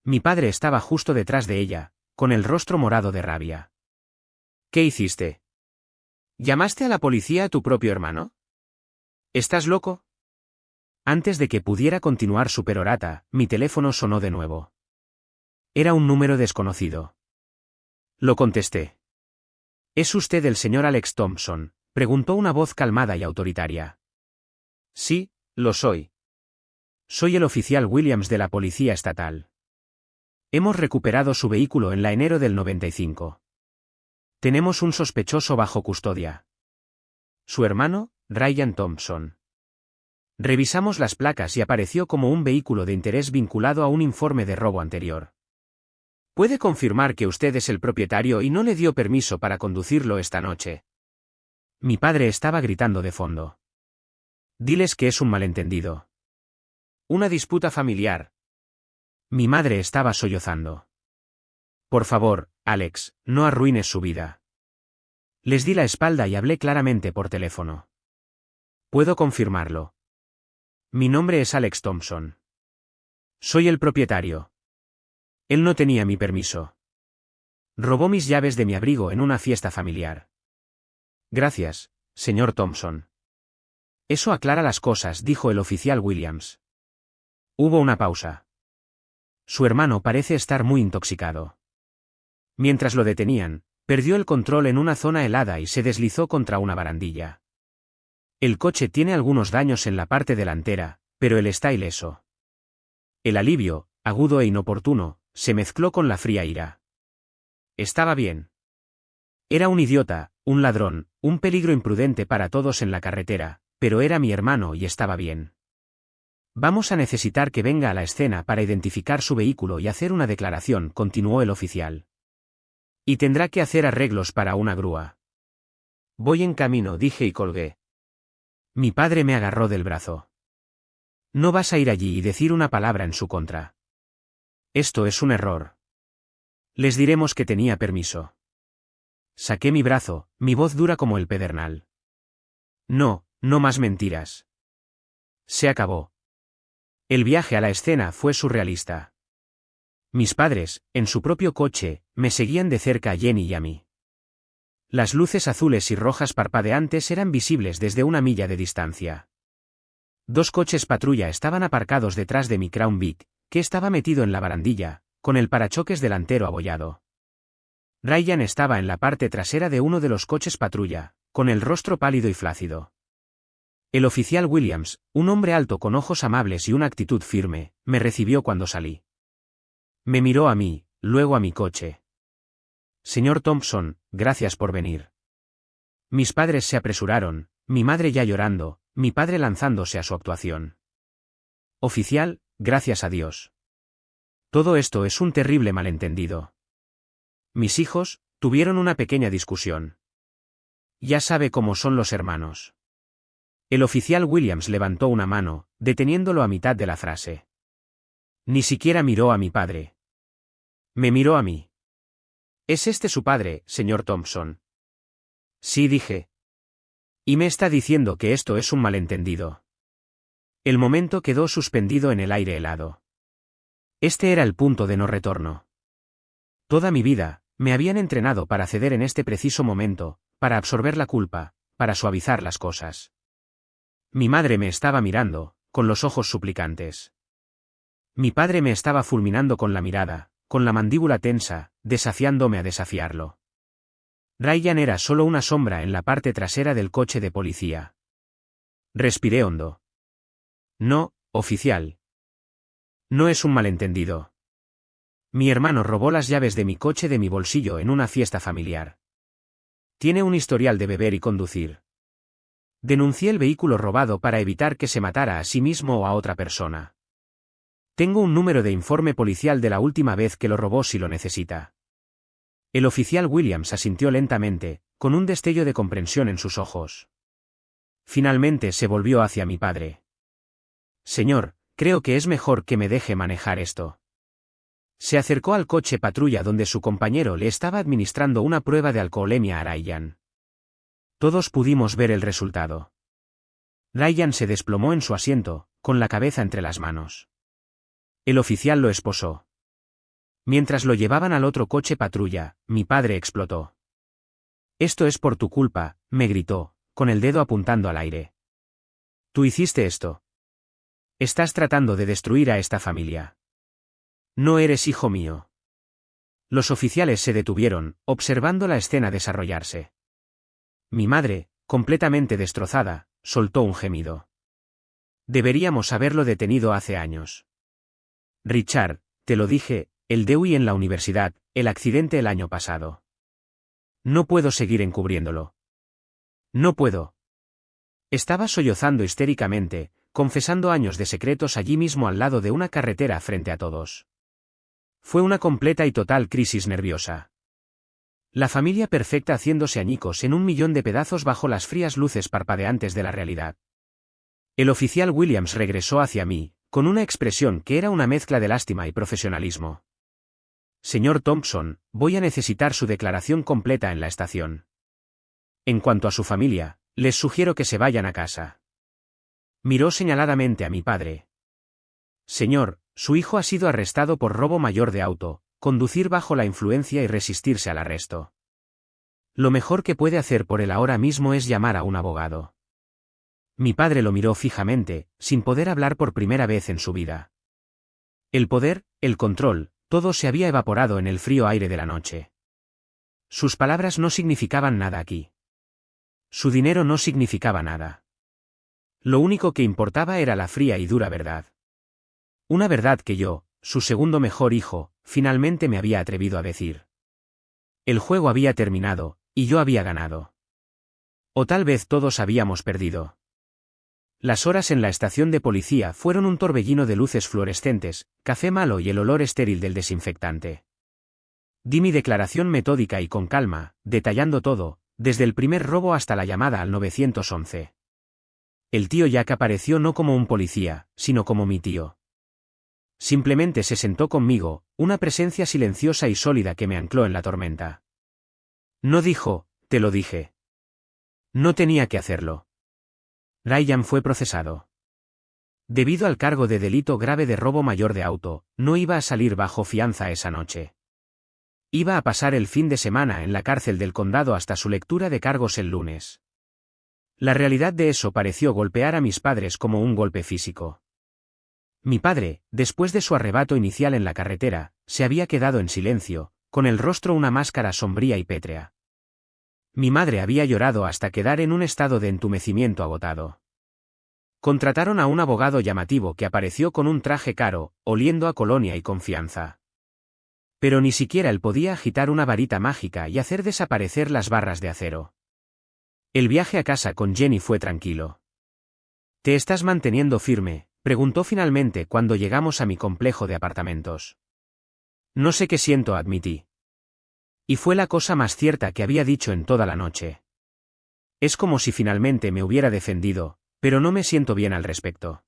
Mi padre estaba justo detrás de ella, con el rostro morado de rabia. ¿Qué hiciste? ¿Llamaste a la policía a tu propio hermano? ¿Estás loco? Antes de que pudiera continuar su perorata, mi teléfono sonó de nuevo. Era un número desconocido. Lo contesté. ¿Es usted el señor Alex Thompson?, preguntó una voz calmada y autoritaria. Sí, lo soy. Soy el oficial Williams de la Policía Estatal. Hemos recuperado su vehículo en la enero del 95. Tenemos un sospechoso bajo custodia. Su hermano, Ryan Thompson. Revisamos las placas y apareció como un vehículo de interés vinculado a un informe de robo anterior. ¿Puede confirmar que usted es el propietario y no le dio permiso para conducirlo esta noche? Mi padre estaba gritando de fondo. Diles que es un malentendido. Una disputa familiar. Mi madre estaba sollozando. Por favor, Alex, no arruines su vida. Les di la espalda y hablé claramente por teléfono. Puedo confirmarlo. Mi nombre es Alex Thompson. Soy el propietario. Él no tenía mi permiso. Robó mis llaves de mi abrigo en una fiesta familiar. Gracias, señor Thompson. Eso aclara las cosas, dijo el oficial Williams. Hubo una pausa. Su hermano parece estar muy intoxicado. Mientras lo detenían, perdió el control en una zona helada y se deslizó contra una barandilla. El coche tiene algunos daños en la parte delantera, pero él está ileso. El alivio, agudo e inoportuno, se mezcló con la fría ira. Estaba bien. Era un idiota, un ladrón, un peligro imprudente para todos en la carretera, pero era mi hermano y estaba bien. Vamos a necesitar que venga a la escena para identificar su vehículo y hacer una declaración, continuó el oficial. Y tendrá que hacer arreglos para una grúa. Voy en camino, dije y colgué. Mi padre me agarró del brazo. No vas a ir allí y decir una palabra en su contra. Esto es un error. Les diremos que tenía permiso. Saqué mi brazo, mi voz dura como el pedernal. No, no más mentiras. Se acabó. El viaje a la escena fue surrealista. Mis padres, en su propio coche, me seguían de cerca a Jenny y a mí. Las luces azules y rojas parpadeantes eran visibles desde una milla de distancia. 2 coches patrulla estaban aparcados detrás de mi Crown Vic, que estaba metido en la barandilla, con el parachoques delantero abollado. Ryan estaba en la parte trasera de uno de los coches patrulla, con el rostro pálido y flácido. El oficial Williams, un hombre alto con ojos amables y una actitud firme, me recibió cuando salí. Me miró a mí, luego a mi coche. Señor Thompson, gracias por venir. Mis padres se apresuraron, mi madre ya llorando, mi padre lanzándose a su actuación. Oficial, gracias a Dios. Todo esto es un terrible malentendido. Mis hijos tuvieron una pequeña discusión. Ya sabe cómo son los hermanos. El oficial Williams levantó una mano, deteniéndolo a mitad de la frase. Ni siquiera miró a mi padre. Me miró a mí. ¿Es este su padre, señor Thompson? Sí, dije. Y me está diciendo que esto es un malentendido. El momento quedó suspendido en el aire helado. Este era el punto de no retorno. Toda mi vida, me habían entrenado para ceder en este preciso momento, para absorber la culpa, para suavizar las cosas. Mi madre me estaba mirando, con los ojos suplicantes. Mi padre me estaba fulminando con la mirada, con la mandíbula tensa, desafiándome a desafiarlo. Ryan era solo una sombra en la parte trasera del coche de policía. Respiré hondo. No, oficial. No es un malentendido. Mi hermano robó las llaves de mi coche de mi bolsillo en una fiesta familiar. Tiene un historial de beber y conducir. Denuncié el vehículo robado para evitar que se matara a sí mismo o a otra persona. Tengo un número de informe policial de la última vez que lo robó si lo necesita. El oficial Williams asintió lentamente, con un destello de comprensión en sus ojos. Finalmente se volvió hacia mi padre. Señor, creo que es mejor que me deje manejar esto. Se acercó al coche patrulla donde su compañero le estaba administrando una prueba de alcoholemia a Ryan. Todos pudimos ver el resultado. Ryan se desplomó en su asiento, con la cabeza entre las manos. El oficial lo esposó. Mientras lo llevaban al otro coche patrulla, mi padre explotó. Esto es por tu culpa, me gritó, con el dedo apuntando al aire. Tú hiciste esto. Estás tratando de destruir a esta familia. No eres hijo mío. Los oficiales se detuvieron, observando la escena desarrollarse. Mi madre, completamente destrozada, soltó un gemido. Deberíamos haberlo detenido hace años. Richard, te lo dije, el Dewey en la universidad, el accidente el año pasado. No puedo seguir encubriéndolo. No puedo. Estaba sollozando histéricamente, confesando años de secretos allí mismo al lado de una carretera frente a todos. Fue una completa y total crisis nerviosa. La familia perfecta haciéndose añicos en 1.000.000 de pedazos bajo las frías luces parpadeantes de la realidad. El oficial Williams regresó hacia mí, con una expresión que era una mezcla de lástima y profesionalismo. Señor Thompson, voy a necesitar su declaración completa en la estación. En cuanto a su familia, les sugiero que se vayan a casa. Miró señaladamente a mi padre. Señor, su hijo ha sido arrestado por robo mayor de auto, conducir bajo la influencia y resistirse al arresto. Lo mejor que puede hacer por él ahora mismo es llamar a un abogado. Mi padre lo miró fijamente, sin poder hablar por primera vez en su vida. El poder, el control, todo se había evaporado en el frío aire de la noche. Sus palabras no significaban nada aquí. Su dinero no significaba nada. Lo único que importaba era la fría y dura verdad. Una verdad que yo, su segundo mejor hijo, finalmente me había atrevido a decir. El juego había terminado, y yo había ganado. O tal vez todos habíamos perdido. Las horas en la estación de policía fueron un torbellino de luces fluorescentes, café malo y el olor estéril del desinfectante. Di mi declaración metódica y con calma, detallando todo, desde el primer robo hasta la llamada al 911. El tío Jack apareció no como un policía, sino como mi tío. Simplemente se sentó conmigo, una presencia silenciosa y sólida que me ancló en la tormenta. No dijo, te lo dije. No tenía que hacerlo. Ryan fue procesado. Debido al cargo de delito grave de robo mayor de auto, no iba a salir bajo fianza esa noche. Iba a pasar el fin de semana en la cárcel del condado hasta su lectura de cargos el lunes. La realidad de eso pareció golpear a mis padres como un golpe físico. Mi padre, después de su arrebato inicial en la carretera, se había quedado en silencio, con el rostro una máscara sombría y pétrea. Mi madre había llorado hasta quedar en un estado de entumecimiento agotado. Contrataron a un abogado llamativo que apareció con un traje caro, oliendo a colonia y confianza. Pero ni siquiera él podía agitar una varita mágica y hacer desaparecer las barras de acero. El viaje a casa con Jenny fue tranquilo. ¿Te estás manteniendo firme?, preguntó finalmente cuando llegamos a mi complejo de apartamentos. No sé qué siento, admití. Y fue la cosa más cierta que había dicho en toda la noche. Es como si finalmente me hubiera defendido, pero no me siento bien al respecto.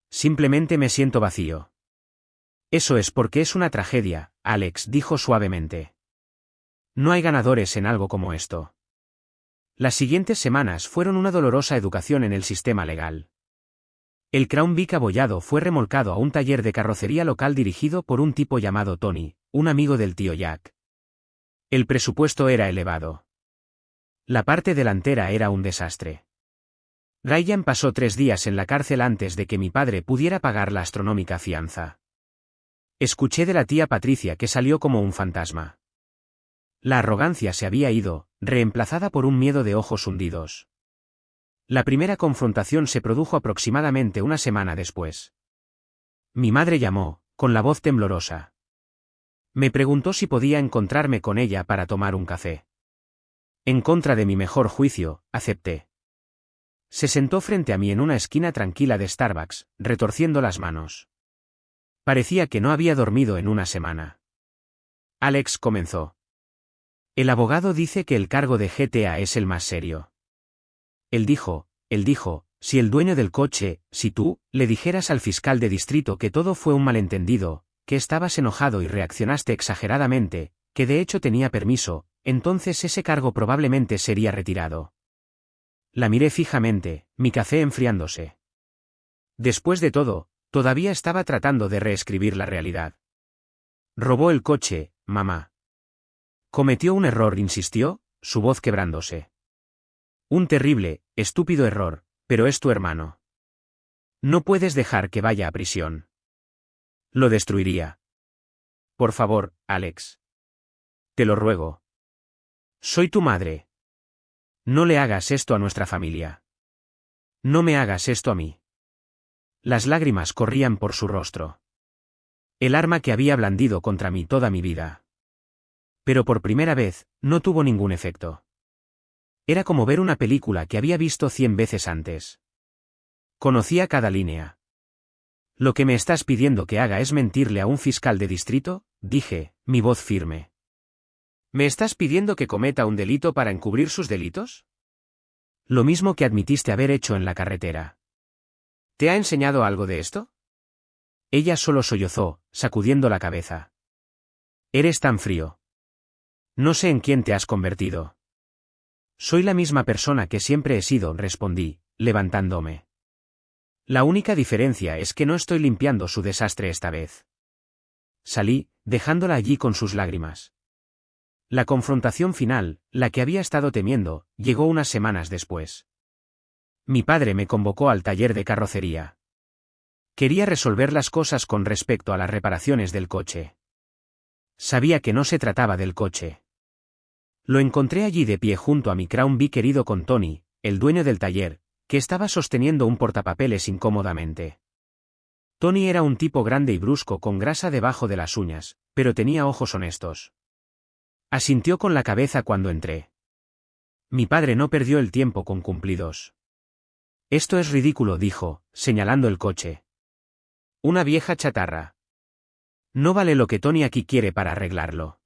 Simplemente me siento vacío. Eso es porque es una tragedia, Alex dijo suavemente. No hay ganadores en algo como esto. Las siguientes semanas fueron una dolorosa educación en el sistema legal. El Crown Vic abollado fue remolcado a un taller de carrocería local dirigido por un tipo llamado Tony, un amigo del tío Jack. El presupuesto era elevado. La parte delantera era un desastre. Ryan pasó 3 días en la cárcel antes de que mi padre pudiera pagar la astronómica fianza. Escuché de la tía Patricia que salió como un fantasma. La arrogancia se había ido, reemplazada por un miedo de ojos hundidos. La primera confrontación se produjo aproximadamente una semana después. Mi madre llamó, con la voz temblorosa. Me preguntó si podía encontrarme con ella para tomar un café. En contra de mi mejor juicio, acepté. Se sentó frente a mí en una esquina tranquila de Starbucks, retorciendo las manos. Parecía que no había dormido en una semana. Alex comenzó. El abogado dice que el cargo de GTA es el más serio. Él dijo, si el dueño del coche, si tú, le dijeras al fiscal de distrito que todo fue un malentendido, que estabas enojado y reaccionaste exageradamente, que de hecho tenía permiso, entonces ese cargo probablemente sería retirado. La miré fijamente, mi café enfriándose. Después de todo, todavía estaba tratando de reescribir la realidad. Robó el coche, mamá. Cometió un error, insistió, su voz quebrándose. Un terrible, estúpido error, pero es tu hermano. No puedes dejar que vaya a prisión. Lo destruiría. Por favor, Alex. Te lo ruego. Soy tu madre. No le hagas esto a nuestra familia. No me hagas esto a mí. Las lágrimas corrían por su rostro. El arma que había blandido contra mí toda mi vida. Pero por primera vez, no tuvo ningún efecto. Era como ver una película que había visto 100 veces antes. Conocía cada línea. ¿Lo que me estás pidiendo que haga es mentirle a un fiscal de distrito?, dije, mi voz firme. ¿Me estás pidiendo que cometa un delito para encubrir sus delitos? Lo mismo que admitiste haber hecho en la carretera. ¿Te ha enseñado algo de esto? Ella solo sollozó, sacudiendo la cabeza. Eres tan frío. No sé en quién te has convertido. Soy la misma persona que siempre he sido, respondí, levantándome. La única diferencia es que no estoy limpiando su desastre esta vez. Salí, dejándola allí con sus lágrimas. La confrontación final, la que había estado temiendo, llegó unas semanas después. Mi padre me convocó al taller de carrocería. Quería resolver las cosas con respecto a las reparaciones del coche. Sabía que no se trataba del coche. Lo encontré allí de pie junto a mi Crown Vic querido con Tony, el dueño del taller, que estaba sosteniendo un portapapeles incómodamente. Tony era un tipo grande y brusco con grasa debajo de las uñas, pero tenía ojos honestos. Asintió con la cabeza cuando entré. Mi padre no perdió el tiempo con cumplidos. Esto es ridículo, dijo, señalando el coche. Una vieja chatarra. No vale lo que Tony aquí quiere para arreglarlo.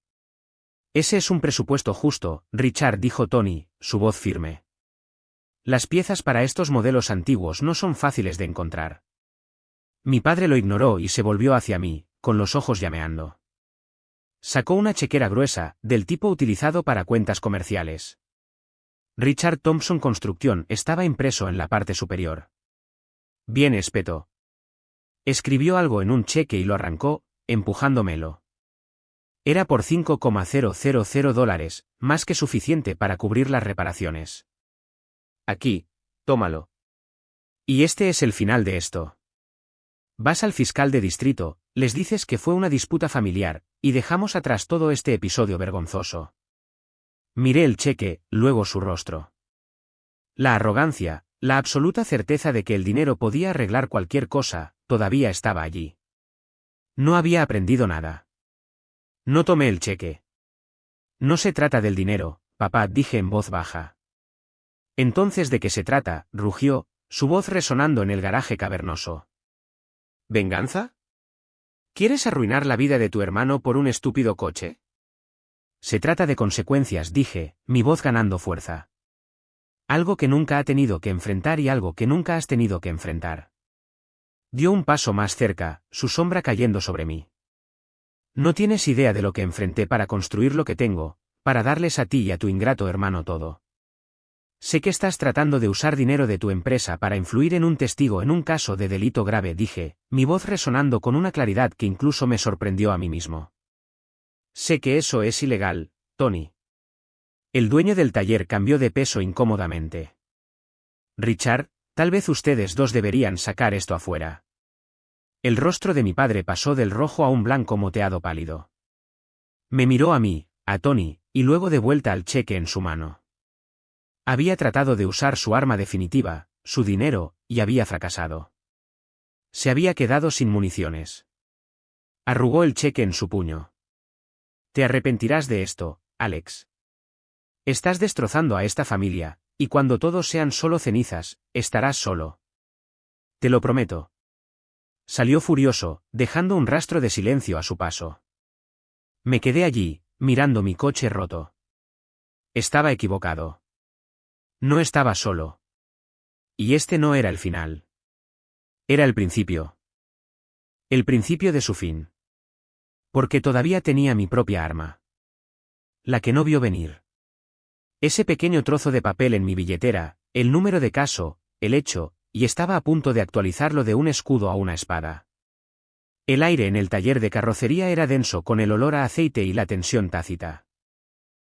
Ese es un presupuesto justo, Richard, dijo Tony, su voz firme. Las piezas para estos modelos antiguos no son fáciles de encontrar. Mi padre lo ignoró y se volvió hacia mí, con los ojos llameando. Sacó una chequera gruesa, del tipo utilizado para cuentas comerciales. Richard Thompson Construcción estaba impreso en la parte superior. Bien, espetó. Escribió algo en un cheque y lo arrancó, empujándomelo. Era por $5,000, más que suficiente para cubrir las reparaciones. Aquí, tómalo. Y este es el final de esto. Vas al fiscal de distrito, les dices que fue una disputa familiar, y dejamos atrás todo este episodio vergonzoso. Miré el cheque, luego su rostro. La arrogancia, la absoluta certeza de que el dinero podía arreglar cualquier cosa, todavía estaba allí. No había aprendido nada. No tomé el cheque. No se trata del dinero, papá, dije en voz baja. Entonces, ¿de qué se trata?, rugió, su voz resonando en el garaje cavernoso. ¿Venganza? ¿Quieres arruinar la vida de tu hermano por un estúpido coche? Se trata de consecuencias, dije, mi voz ganando fuerza. Algo que nunca ha tenido que enfrentar y algo que nunca has tenido que enfrentar. Dio un paso más cerca, su sombra cayendo sobre mí. No tienes idea de lo que enfrenté para construir lo que tengo, para darles a ti y a tu ingrato hermano todo. Sé que estás tratando de usar dinero de tu empresa para influir en un testigo en un caso de delito grave, dije, mi voz resonando con una claridad que incluso me sorprendió a mí mismo. Sé que eso es ilegal, Tony. El dueño del taller cambió de peso incómodamente. Richard, tal vez ustedes dos deberían sacar esto afuera. El rostro de mi padre pasó del rojo a un blanco moteado pálido. Me miró a mí, a Tony, y luego de vuelta al cheque en su mano. Había tratado de usar su arma definitiva, su dinero, y había fracasado. Se había quedado sin municiones. Arrugó el cheque en su puño. Te arrepentirás de esto, Alex. Estás destrozando a esta familia, y cuando todos sean solo cenizas, estarás solo. Te lo prometo. Salió furioso, dejando un rastro de silencio a su paso. Me quedé allí, mirando mi coche roto. Estaba equivocado. No estaba solo. Y este no era el final. Era el principio. El principio de su fin. Porque todavía tenía mi propia arma. La que no vio venir. Ese pequeño trozo de papel en mi billetera, el número de caso, el hecho, y estaba a punto de actualizarlo de un escudo a una espada. El aire en el taller de carrocería era denso con el olor a aceite y la tensión tácita.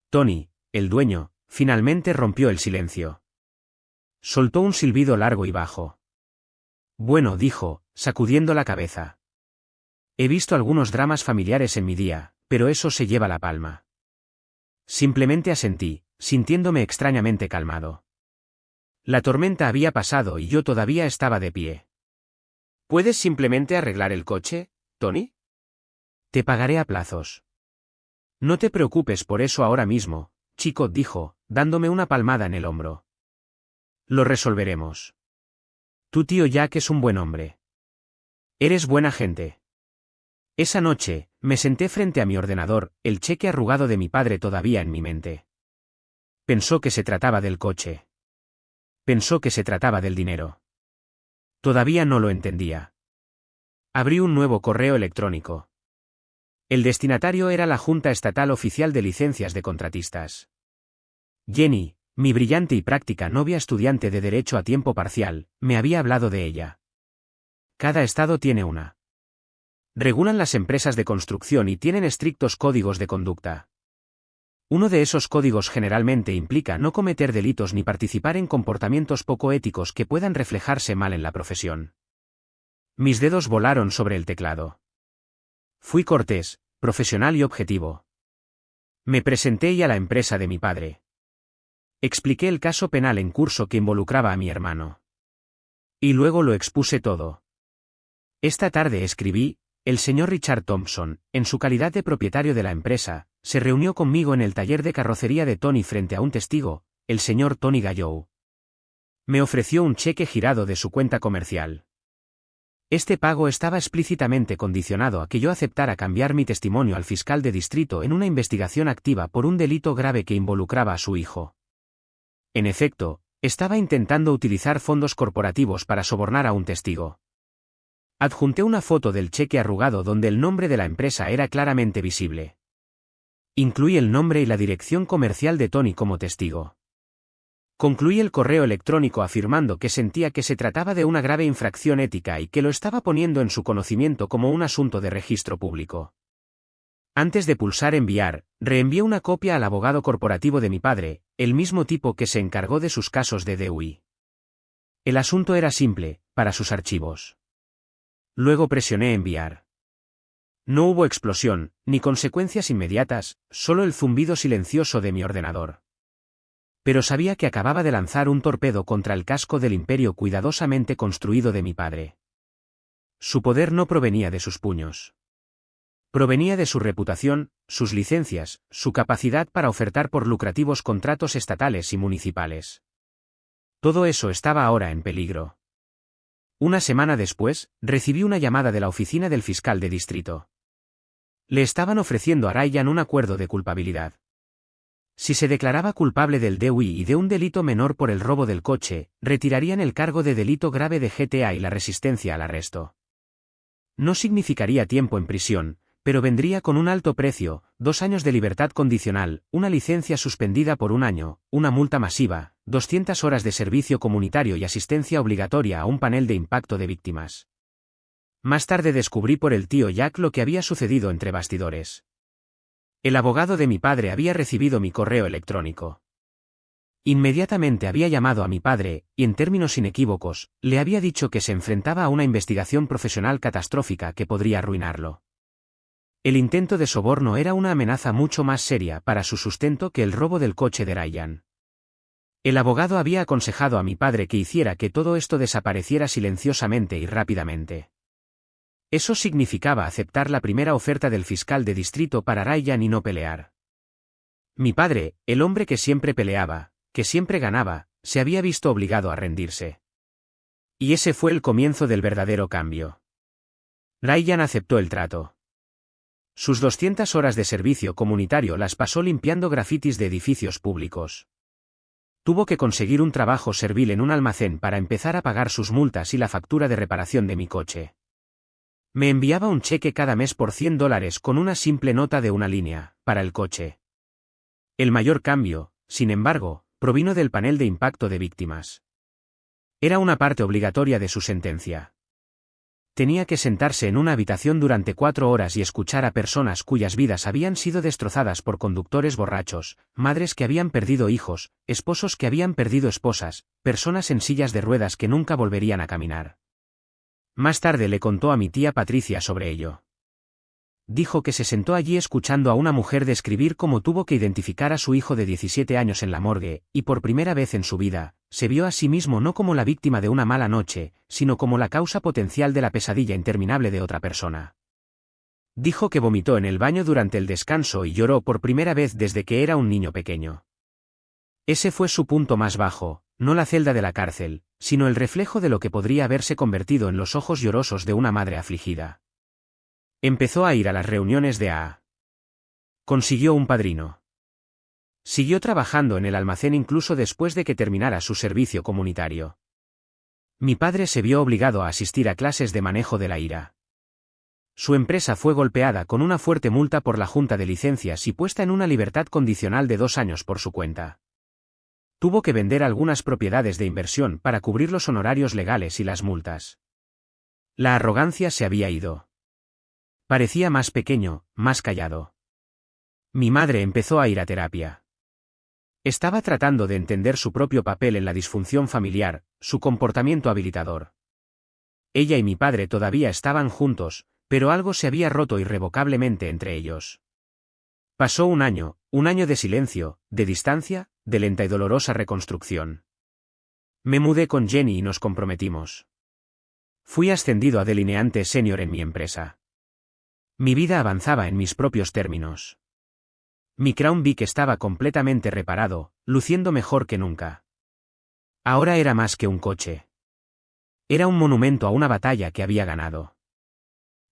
Tony, el dueño, finalmente rompió el silencio. Soltó un silbido largo y bajo. Bueno, dijo, sacudiendo la cabeza. He visto algunos dramas familiares en mi día, pero eso se lleva la palma. Simplemente asentí, sintiéndome extrañamente calmado. La tormenta había pasado y yo todavía estaba de pie. ¿Puedes simplemente arreglar el coche, Tony? Te pagaré a plazos. No te preocupes por eso ahora mismo, chico, dijo, dándome una palmada en el hombro. Lo resolveremos. Tu tío Jack es un buen hombre. Eres buena gente. Esa noche, me senté frente a mi ordenador, el cheque arrugado de mi padre todavía en mi mente. Pensó que se trataba del coche. Pensó que se trataba del dinero. Todavía no lo entendía. Abrí un nuevo correo electrónico. El destinatario era la Junta Estatal Oficial de Licencias de Contratistas. Jenny, mi brillante y práctica novia estudiante de Derecho a tiempo parcial, me había hablado de ella. Cada estado tiene una. Regulan las empresas de construcción y tienen estrictos códigos de conducta. Uno de esos códigos generalmente implica no cometer delitos ni participar en comportamientos poco éticos que puedan reflejarse mal en la profesión. Mis dedos volaron sobre el teclado. Fui cortés, profesional y objetivo. Me presenté y a la empresa de mi padre. Expliqué el caso penal en curso que involucraba a mi hermano. Y luego lo expuse todo. Esta tarde escribí, el señor Richard Thompson, en su calidad de propietario de la empresa, se reunió conmigo en el taller de carrocería de Tony frente a un testigo, el señor Tony Gallo. Me ofreció un cheque girado de su cuenta comercial. Este pago estaba explícitamente condicionado a que yo aceptara cambiar mi testimonio al fiscal de distrito en una investigación activa por un delito grave que involucraba a su hijo. En efecto, estaba intentando utilizar fondos corporativos para sobornar a un testigo. Adjunté una foto del cheque arrugado donde el nombre de la empresa era claramente visible. Incluí el nombre y la dirección comercial de Tony como testigo. Concluí el correo electrónico afirmando que sentía que se trataba de una grave infracción ética y que lo estaba poniendo en su conocimiento como un asunto de registro público. Antes de pulsar enviar, reenvié una copia al abogado corporativo de mi padre, el mismo tipo que se encargó de sus casos de DUI. El asunto era simple, para sus archivos. Luego presioné enviar. No hubo explosión, ni consecuencias inmediatas, solo el zumbido silencioso de mi ordenador. Pero sabía que acababa de lanzar un torpedo contra el casco del imperio cuidadosamente construido de mi padre. Su poder no provenía de sus puños. Provenía de su reputación, sus licencias, su capacidad para ofertar por lucrativos contratos estatales y municipales. Todo eso estaba ahora en peligro. Una semana después, recibí una llamada de la oficina del fiscal de distrito. Le estaban ofreciendo a Ryan un acuerdo de culpabilidad. Si se declaraba culpable del DUI y de un delito menor por el robo del coche, retirarían el cargo de delito grave de GTA y la resistencia al arresto. No significaría tiempo en prisión, pero vendría con un alto precio, 2 años de libertad condicional, una licencia suspendida por 1 año, una multa masiva, 200 horas de servicio comunitario y asistencia obligatoria a un panel de impacto de víctimas. Más tarde descubrí por el tío Jack lo que había sucedido entre bastidores. El abogado de mi padre había recibido mi correo electrónico. Inmediatamente había llamado a mi padre, y en términos inequívocos, le había dicho que se enfrentaba a una investigación profesional catastrófica que podría arruinarlo. El intento de soborno era una amenaza mucho más seria para su sustento que el robo del coche de Ryan. El abogado había aconsejado a mi padre que hiciera que todo esto desapareciera silenciosamente y rápidamente. Eso significaba aceptar la primera oferta del fiscal de distrito para Ryan y no pelear. Mi padre, el hombre que siempre peleaba, que siempre ganaba, se había visto obligado a rendirse. Y ese fue el comienzo del verdadero cambio. Ryan aceptó el trato. Sus 200 horas de servicio comunitario las pasó limpiando grafitis de edificios públicos. Tuvo que conseguir un trabajo servil en un almacén para empezar a pagar sus multas y la factura de reparación de mi coche. Me enviaba un cheque cada mes por $100 con una simple nota de 1 línea, para el coche. El mayor cambio, sin embargo, provino del panel de impacto de víctimas. Era una parte obligatoria de su sentencia. Tenía que sentarse en una habitación durante 4 horas y escuchar a personas cuyas vidas habían sido destrozadas por conductores borrachos, madres que habían perdido hijos, esposos que habían perdido esposas, personas en sillas de ruedas que nunca volverían a caminar. Más tarde le contó a mi tía Patricia sobre ello. Dijo que se sentó allí escuchando a una mujer describir cómo tuvo que identificar a su hijo de 17 años en la morgue, y por primera vez en su vida, se vio a sí mismo no como la víctima de una mala noche, sino como la causa potencial de la pesadilla interminable de otra persona. Dijo que vomitó en el baño durante el descanso y lloró por primera vez desde que era un niño pequeño. Ese fue su punto más bajo, no la celda de la cárcel, sino el reflejo de lo que podría haberse convertido en los ojos llorosos de una madre afligida. Empezó a ir a las reuniones de AA. Consiguió un padrino. Siguió trabajando en el almacén incluso después de que terminara su servicio comunitario. Mi padre se vio obligado a asistir a clases de manejo de la ira. Su empresa fue golpeada con una fuerte multa por la Junta de Licencias y puesta en una libertad condicional de 2 años por su cuenta. Tuvo que vender algunas propiedades de inversión para cubrir los honorarios legales y las multas. La arrogancia se había ido. Parecía más pequeño, más callado. Mi madre empezó a ir a terapia. Estaba tratando de entender su propio papel en la disfunción familiar, su comportamiento habilitador. Ella y mi padre todavía estaban juntos, pero algo se había roto irrevocablemente entre ellos. Pasó un año de silencio, de distancia, de lenta y dolorosa reconstrucción. Me mudé con Jenny y nos comprometimos. Fui ascendido a delineante senior en mi empresa. Mi vida avanzaba en mis propios términos. Mi Crown Vic estaba completamente reparado, luciendo mejor que nunca. Ahora era más que un coche. Era un monumento a una batalla que había ganado.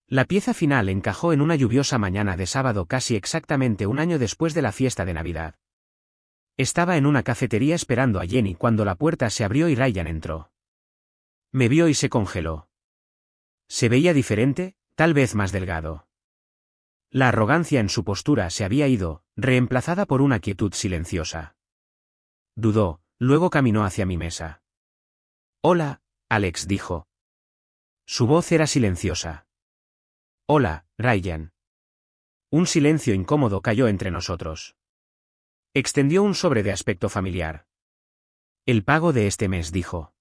La pieza final encajó en una lluviosa mañana de sábado casi exactamente un año después de la fiesta de Navidad. Estaba en una cafetería esperando a Jenny cuando la puerta se abrió y Ryan entró. Me vio y se congeló. Se veía diferente, tal vez más delgado. La arrogancia en su postura se había ido, reemplazada por una quietud silenciosa. Dudó, luego caminó hacia mi mesa. «Hola», Alex dijo. Su voz era silenciosa. «Hola, Ryan». Un silencio incómodo cayó entre nosotros. Extendió un sobre de aspecto familiar. «El pago de este mes», dijo.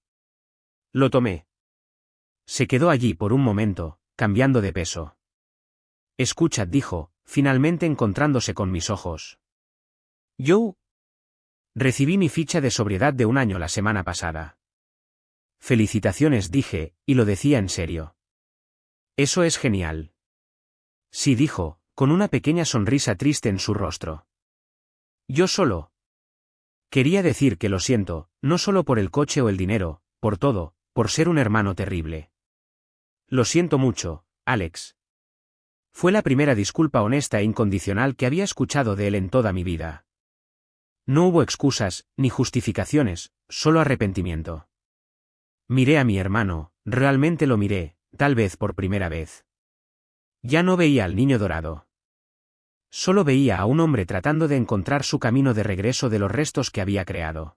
Lo tomé. Se quedó allí por un momento, cambiando de peso. «Escucha», dijo, finalmente encontrándose con mis ojos. «Yo recibí mi ficha de sobriedad de 1 año la semana pasada». «Felicitaciones», dije, y lo decía en serio. «Eso es genial». «Sí», dijo, con una pequeña sonrisa triste en su rostro. «Yo solo quería decir que lo siento, no solo por el coche o el dinero, por todo, por ser un hermano terrible». «Lo siento mucho, Alex». Fue la primera disculpa honesta e incondicional que había escuchado de él en toda mi vida. No hubo excusas, ni justificaciones, solo arrepentimiento. Miré a mi hermano, realmente lo miré, tal vez por primera vez. Ya no veía al niño dorado. Solo veía a un hombre tratando de encontrar su camino de regreso de los restos que había creado.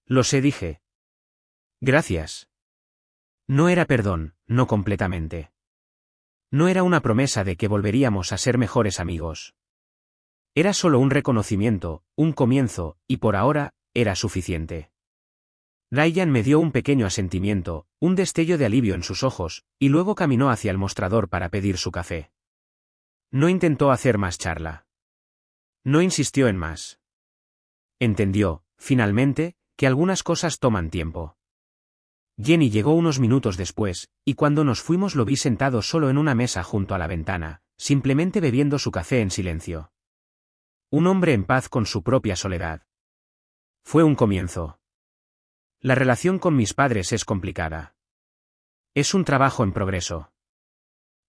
Lo sé, dije. Gracias. No era perdón, no completamente. No era una promesa de que volveríamos a ser mejores amigos. Era solo un reconocimiento, un comienzo, y por ahora, era suficiente. Ryan me dio un pequeño asentimiento, un destello de alivio en sus ojos, y luego caminó hacia el mostrador para pedir su café. No intentó hacer más charla. No insistió en más. Entendió, finalmente, que algunas cosas toman tiempo. Jenny llegó unos minutos después, y cuando nos fuimos lo vi sentado solo en una mesa junto a la ventana, simplemente bebiendo su café en silencio. Un hombre en paz con su propia soledad. Fue un comienzo. La relación con mis padres es complicada. Es un trabajo en progreso.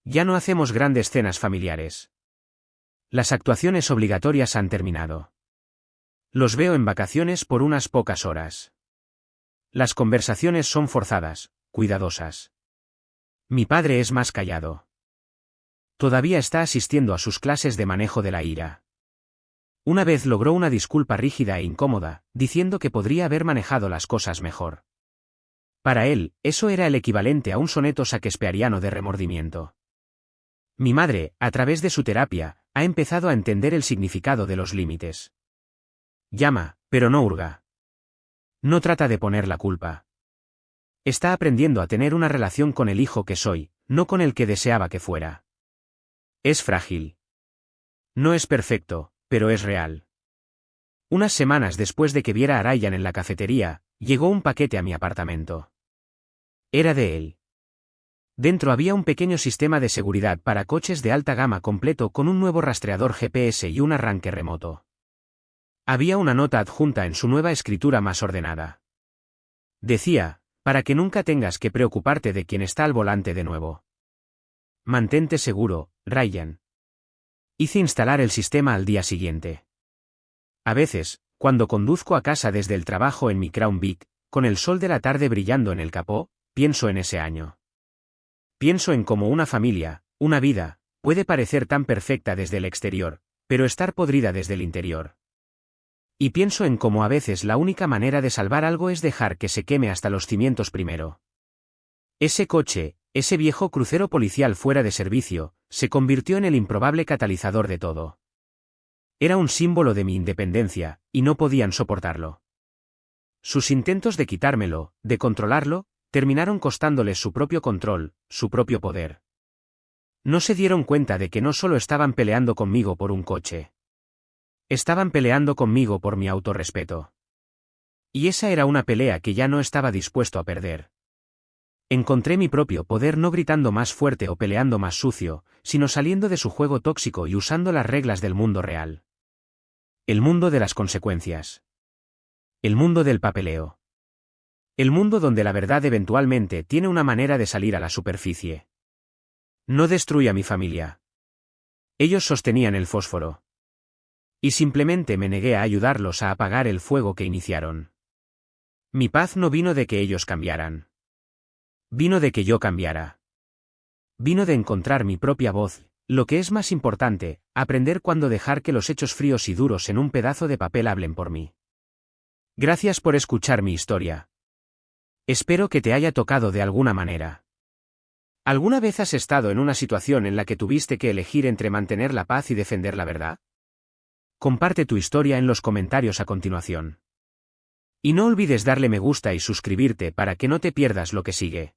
Ya no hacemos grandes cenas familiares. Las actuaciones obligatorias han terminado. Los veo en vacaciones por unas pocas horas. Las conversaciones son forzadas, cuidadosas. Mi padre es más callado. Todavía está asistiendo a sus clases de manejo de la ira. Una vez logró una disculpa rígida e incómoda, diciendo que podría haber manejado las cosas mejor. Para él, eso era el equivalente a un soneto shakespeariano de remordimiento. Mi madre, a través de su terapia, ha empezado a entender el significado de los límites. Llama, pero no hurga. No trata de poner la culpa. Está aprendiendo a tener una relación con el hijo que soy, no con el que deseaba que fuera. Es frágil. No es perfecto, pero es real. Unas semanas después de que viera a Ryan en la cafetería, llegó un paquete a mi apartamento. Era de él. Dentro había un pequeño sistema de seguridad para coches de alta gama completo con un nuevo rastreador GPS y un arranque remoto. Había una nota adjunta en su nueva escritura más ordenada. Decía, para que nunca tengas que preocuparte de quién está al volante de nuevo. Mantente seguro, Ryan. Hice instalar el sistema al día siguiente. A veces, cuando conduzco a casa desde el trabajo en mi Crown Vic, con el sol de la tarde brillando en el capó, pienso en ese año. Pienso en cómo una familia, una vida, puede parecer tan perfecta desde el exterior, pero estar podrida desde el interior. Y pienso en cómo a veces la única manera de salvar algo es dejar que se queme hasta los cimientos primero. Ese coche, ese viejo crucero policial fuera de servicio, se convirtió en el improbable catalizador de todo. Era un símbolo de mi independencia, y no podían soportarlo. Sus intentos de quitármelo, de controlarlo, terminaron costándoles su propio control, su propio poder. No se dieron cuenta de que no solo estaban peleando conmigo por un coche. Estaban peleando conmigo por mi autorrespeto. Y esa era una pelea que ya no estaba dispuesto a perder. Encontré mi propio poder no gritando más fuerte o peleando más sucio, sino saliendo de su juego tóxico y usando las reglas del mundo real. El mundo de las consecuencias. El mundo del papeleo. El mundo donde la verdad eventualmente tiene una manera de salir a la superficie. No destruí a mi familia. Ellos sostenían el fósforo. Y simplemente me negué a ayudarlos a apagar el fuego que iniciaron. Mi paz no vino de que ellos cambiaran. Vino de que yo cambiara. Vino de encontrar mi propia voz, lo que es más importante, aprender cuándo dejar que los hechos fríos y duros en un pedazo de papel hablen por mí. Gracias por escuchar mi historia. Espero que te haya tocado de alguna manera. ¿Alguna vez has estado en una situación en la que tuviste que elegir entre mantener la paz y defender la verdad? Comparte tu historia en los comentarios a continuación. Y no olvides darle me gusta y suscribirte para que no te pierdas lo que sigue.